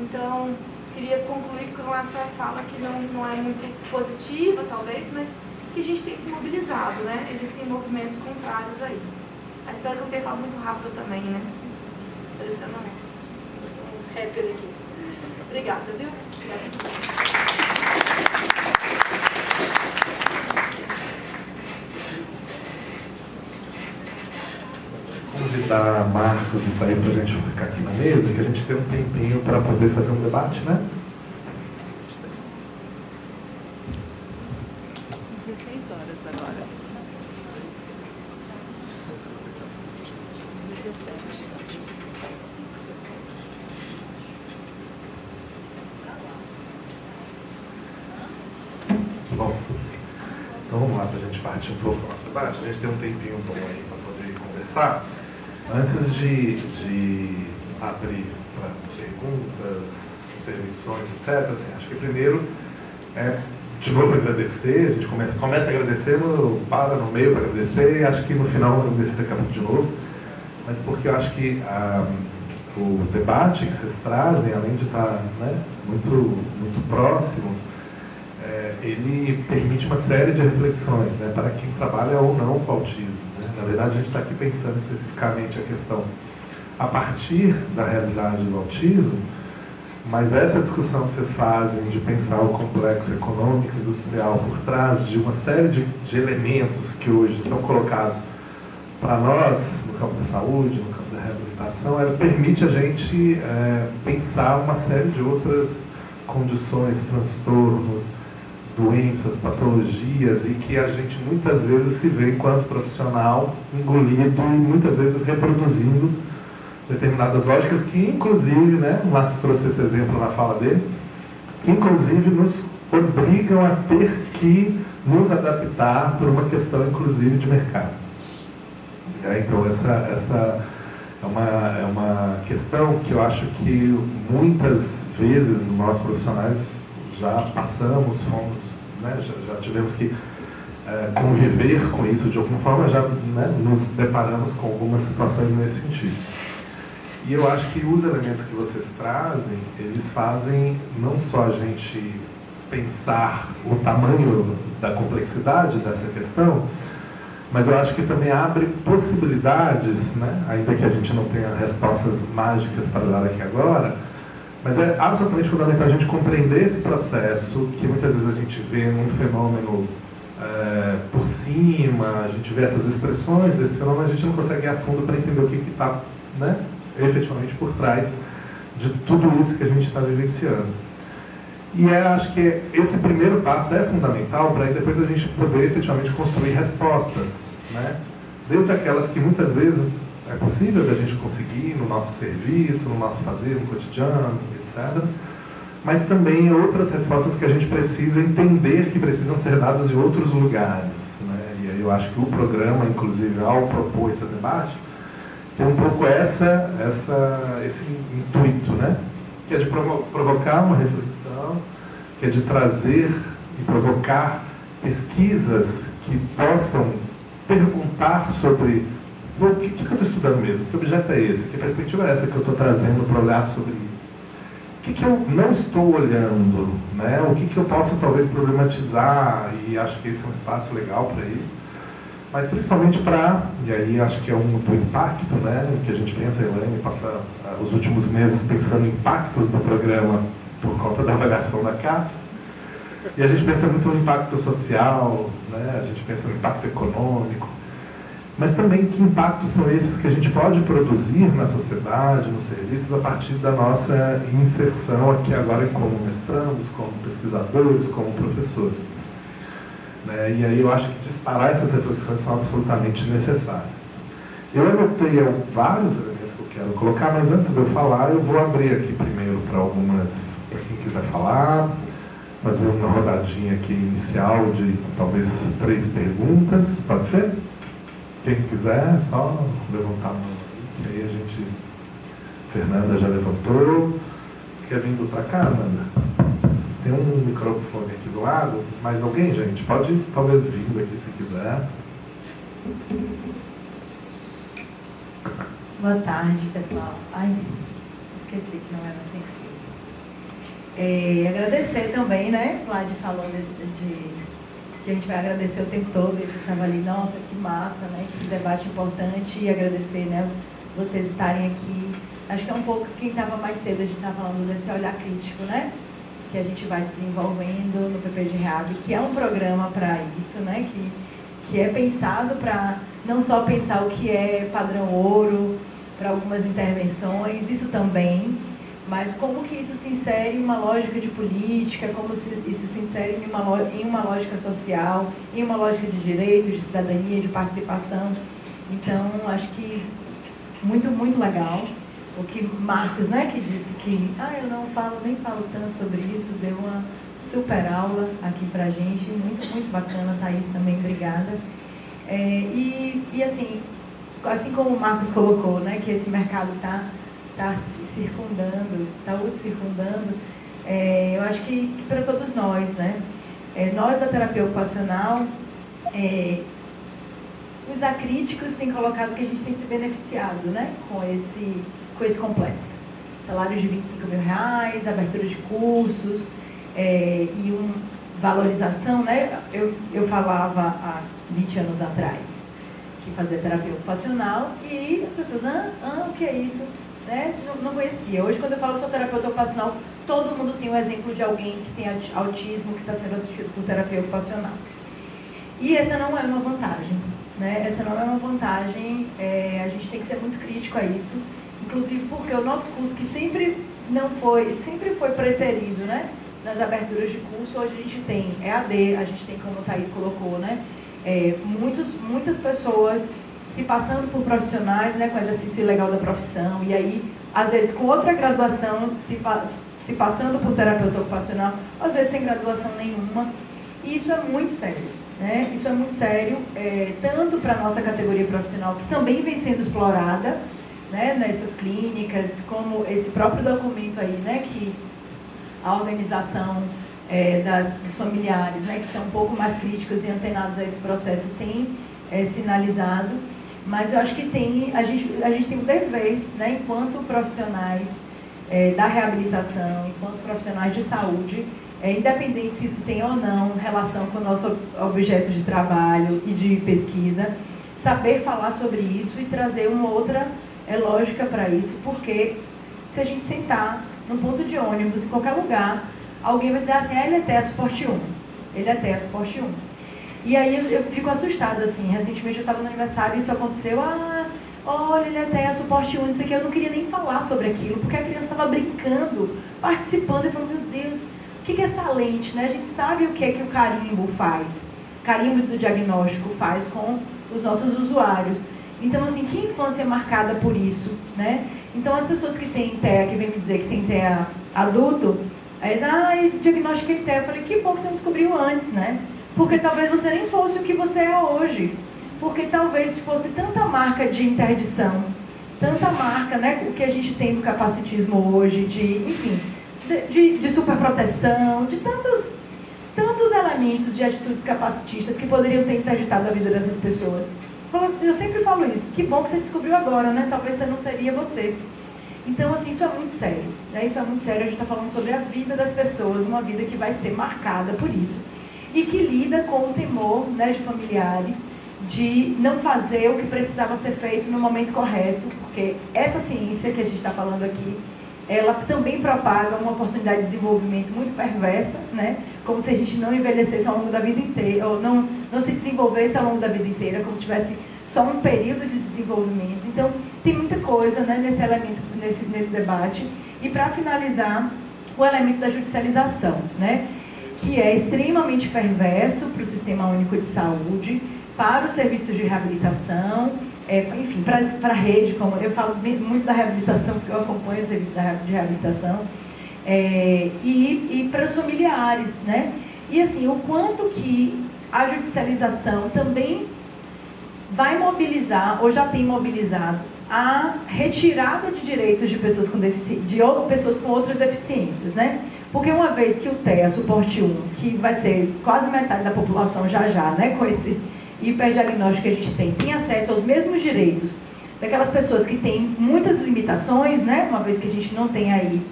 Então, queria concluir com essa fala que não é muito positiva, talvez, mas que a gente tem se mobilizado, né? Existem movimentos contrários aí. Eu espero que eu tenha falado muito rápido também, né? Parecendo um rapper aqui. Obrigada, viu? Convidar Marcos e Thaís para a gente ficar aqui na mesa, que a gente tem um tempinho para poder fazer um debate, né? 16 horas agora. 17. Bom, então vamos lá para a gente partir um pouco do nosso debate. A gente tem um tempinho bom aí para poder conversar. Antes de abrir para perguntas, intervenções, etc., assim, acho que primeiro de novo agradecer. A gente começa agradecendo, para no meio para agradecer, e acho que no final agradecer daqui a pouco de novo, mas porque eu acho que o debate que vocês trazem, além de estar, né, muito próximos, ele permite uma série de reflexões, né, para quem trabalha ou não com autismo, né? Na verdade, a gente está aqui pensando especificamente a questão a partir da realidade do autismo, Mas essa discussão que vocês fazem de pensar o complexo econômico e industrial por trás de uma série de elementos que hoje são colocados para nós, no campo da saúde, no campo da reabilitação, ela permite a gente pensar uma série de outras condições, transtornos, doenças, patologias, e que a gente muitas vezes se vê enquanto profissional engolido e muitas vezes reproduzindo determinadas lógicas que, inclusive, né, o Marx trouxe esse exemplo na fala dele, que, inclusive, nos obrigam a ter que nos adaptar por uma questão, inclusive, de mercado. Então, essa é uma questão que eu acho que muitas vezes nós profissionais já passamos, né, já tivemos que conviver com isso de alguma forma, já, né, nos deparamos com algumas situações nesse sentido. E eu acho que os elementos que vocês trazem, eles fazem não só a gente pensar o tamanho da complexidade dessa questão, mas eu acho que também abre possibilidades, né? Ainda que a gente não tenha respostas mágicas para dar aqui agora, mas é absolutamente fundamental a gente compreender esse processo que muitas vezes a gente vê num fenômeno por cima, a gente vê essas expressões desse fenômeno, mas a gente não consegue ir a fundo para entender o que está, né, efetivamente por trás de tudo isso que a gente está vivenciando. E acho que esse primeiro passo é fundamental para aí depois a gente poder efetivamente construir respostas, né? Desde aquelas que muitas vezes é possível da gente conseguir no nosso serviço, no nosso fazer, no cotidiano, etc. Mas também outras respostas que a gente precisa entender que precisam ser dadas em outros lugares, né? E aí eu acho que o programa, inclusive, ao propor esse debate, tem um pouco esse intuito, né? Que é de provocar uma reflexão, que é de trazer e provocar pesquisas que possam perguntar sobre o que eu estou estudando mesmo, que objeto é esse, que perspectiva é essa que eu estou trazendo para olhar sobre isso. O que eu não estou olhando, né? O que eu posso talvez problematizar, e acho que esse é um espaço legal para isso. Mas principalmente e aí acho que é do impacto, né, que a gente pensa, a Elaine passa os últimos meses pensando em impactos do programa por conta da avaliação da CAPES, e a gente pensa muito no impacto social, né, a gente pensa no impacto econômico, mas também que impactos são esses que a gente pode produzir na sociedade, nos serviços, a partir da nossa inserção aqui agora como mestrandos, como pesquisadores, como professores. E aí eu acho que disparar essas reflexões são absolutamente necessárias. Eu anotei vários elementos que eu quero colocar, mas antes de eu falar, eu vou abrir aqui primeiro para quem quiser falar, fazer uma rodadinha aqui inicial de talvez 3 perguntas, pode ser? Quem quiser, é só levantar a mão aí, que aí a gente... Fernanda já levantou. Quer vir para cá, Amanda? Tem um microfone aqui do lado, mas alguém, gente, pode talvez vir aqui se quiser. Boa tarde, pessoal. Ai, esqueci que não era sem fio. Agradecer também, né? O Vlad falou que a gente vai agradecer o tempo todo. Ele estava ali, nossa, que massa, né? Que debate importante. E agradecer, né? Vocês estarem aqui. Acho que é um pouco quem estava mais cedo, a gente estava falando desse olhar crítico, né? Que a gente vai desenvolvendo no PP de Reab, que é um programa para isso, né? Que é pensado para não só pensar o que é padrão ouro, para algumas intervenções, isso também, mas como que isso se insere em uma lógica de política, como isso se insere em uma lógica social, em uma lógica de direito, de cidadania, de participação. Então, acho que muito, muito legal. O que Marcos, né, que disse que eu nem falo tanto sobre isso, deu uma super aula aqui pra gente, muito, muito bacana. Thaís também, obrigada. Assim como o Marcos colocou, né, que esse mercado está se circundando, eu acho que para todos nós, né, nós da terapia ocupacional, os acríticos têm colocado que a gente tem se beneficiado, né, com esse complexo. Salários de R$25 mil, abertura de cursos e valorização, né? Eu falava há 20 anos atrás que fazia terapia ocupacional e as pessoas, o que é isso? né? Não conhecia. Hoje, quando eu falo que sou terapeuta ocupacional, todo mundo tem um exemplo de alguém que tem autismo, que está sendo assistido por terapia ocupacional. E essa não é uma vantagem, né? Essa não é uma vantagem, a gente tem que ser muito crítico a isso, inclusive porque o nosso curso, que sempre foi preterido, né? Nas aberturas de curso, hoje a gente tem EAD, a gente tem, como a Thaís colocou, né? Muitas pessoas se passando por profissionais, né, com exercício legal da profissão, e aí, às vezes, com outra graduação, se passando por terapeuta ocupacional, às vezes sem graduação nenhuma, e isso é muito sério, né? Isso é muito sério, tanto para a nossa categoria profissional, que também vem sendo explorada, né, nessas clínicas, como esse próprio documento aí, né, que a organização dos familiares, né, que estão um pouco mais críticos e antenados a esse processo, tem sinalizado. Mas eu acho que a gente tem um dever, né, enquanto profissionais da reabilitação, enquanto profissionais de saúde, independente se isso tem ou não relação com o nosso objeto de trabalho e de pesquisa, saber falar sobre isso e trazer uma outra lógica para isso, porque se a gente sentar num ponto de ônibus, em qualquer lugar, alguém vai dizer assim, ele é TEA suporte 1, ele é TEA suporte 1. E aí eu fico assustada, assim, recentemente eu estava no aniversário e isso aconteceu, olha, ele é TEA suporte 1, isso aqui, eu não queria nem falar sobre aquilo, porque a criança estava brincando, participando, e falando, meu Deus, o que é essa lente, né? A gente sabe o que é que o carimbo faz, carimbo do diagnóstico faz com os nossos usuários. Então, assim, que infância é marcada por isso, né? Então, as pessoas que têm TEA, que vêm me dizer que tem TEA adulto, aí, eu diagnostiquei TEA, eu falei, que bom que você não descobriu antes, né? Porque talvez você nem fosse o que você é hoje. Porque talvez fosse tanta marca de interdição, tanta marca, né, o que a gente tem do capacitismo hoje, de superproteção, de tantos elementos de atitudes capacitistas que poderiam ter interditado a vida dessas pessoas. Eu sempre falo isso, que bom que você descobriu agora, né? Talvez você não seria você. Então, assim, isso é muito sério, né? Isso é muito sério, a gente está falando sobre a vida das pessoas, uma vida que vai ser marcada por isso. E que lida com o temor, né, de familiares, de não fazer o que precisava ser feito no momento correto, porque essa ciência que a gente está falando aqui, ela também propaga uma oportunidade de desenvolvimento muito perversa, né? Como se a gente não envelhecesse ao longo da vida inteira, ou não se desenvolvesse ao longo da vida inteira, como se tivesse só um período de desenvolvimento. Então, tem muita coisa, né, nesse elemento, nesse debate. E, para finalizar, o elemento da judicialização, né? Que é extremamente perverso para o Sistema Único de Saúde, para os serviços de reabilitação, enfim, para a rede, como eu falo muito da reabilitação, porque eu acompanho os serviços de reabilitação, e para os familiares, né? E assim, o quanto que a judicialização também vai mobilizar, ou já tem mobilizado, a retirada de direitos de pessoas com outras deficiências, né? Porque uma vez que o TEA suporte 1, que vai ser quase metade da população já, né, com esse hiperdiagnóstico que a gente tem acesso aos mesmos direitos daquelas pessoas que têm muitas limitações, né, uma vez que a gente não tem aí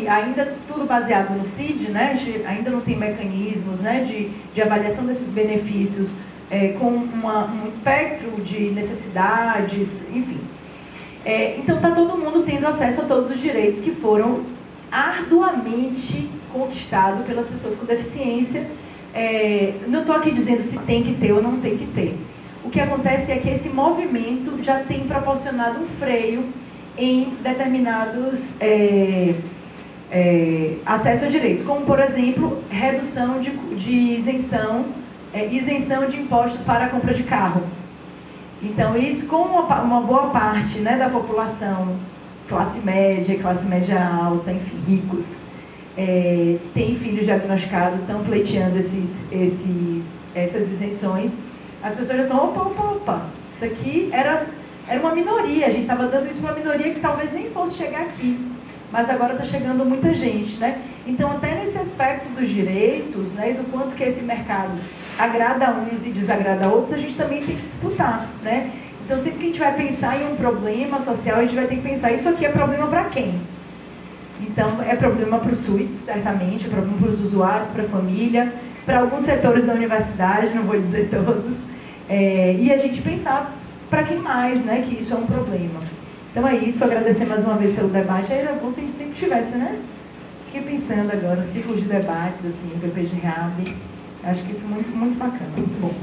ainda tudo baseado no CID, né, a gente ainda não tem mecanismos, né, de avaliação desses benefícios com um espectro de necessidades, enfim. Então está todo mundo tendo acesso a todos os direitos que foram arduamente conquistados pelas pessoas com deficiência. Não estou aqui dizendo se tem que ter ou não tem que ter. O que acontece é que esse movimento já tem proporcionado um freio em determinados acesso a direitos, como, por exemplo, redução de isenção de impostos para a compra de carro. Então, isso com uma boa parte, né, da população, classe média alta, enfim, ricos, tem filhos diagnosticados, estão pleiteando essas isenções, as pessoas já estão, opa, isso aqui era uma minoria, a gente estava dando isso para uma minoria que talvez nem fosse chegar aqui, mas agora está chegando muita gente, né? Então, até nesse aspecto dos direitos, né, e do quanto que esse mercado agrada a uns e desagrada a outros, a gente também tem que disputar, né? Então, sempre que a gente vai pensar em um problema social, a gente vai ter que pensar, isso aqui é problema para quem? Então, é problema para o SUS, certamente, é problema para os usuários, para a família, para alguns setores da universidade, não vou dizer todos, e a gente pensar para quem mais, né, que isso é um problema. Então é isso, agradecer mais uma vez pelo debate. Aí era bom se a gente sempre tivesse, né? Fiquei pensando agora, ciclos de debates, assim, o PPG Rab. Acho que isso é muito, muito bacana, muito bom.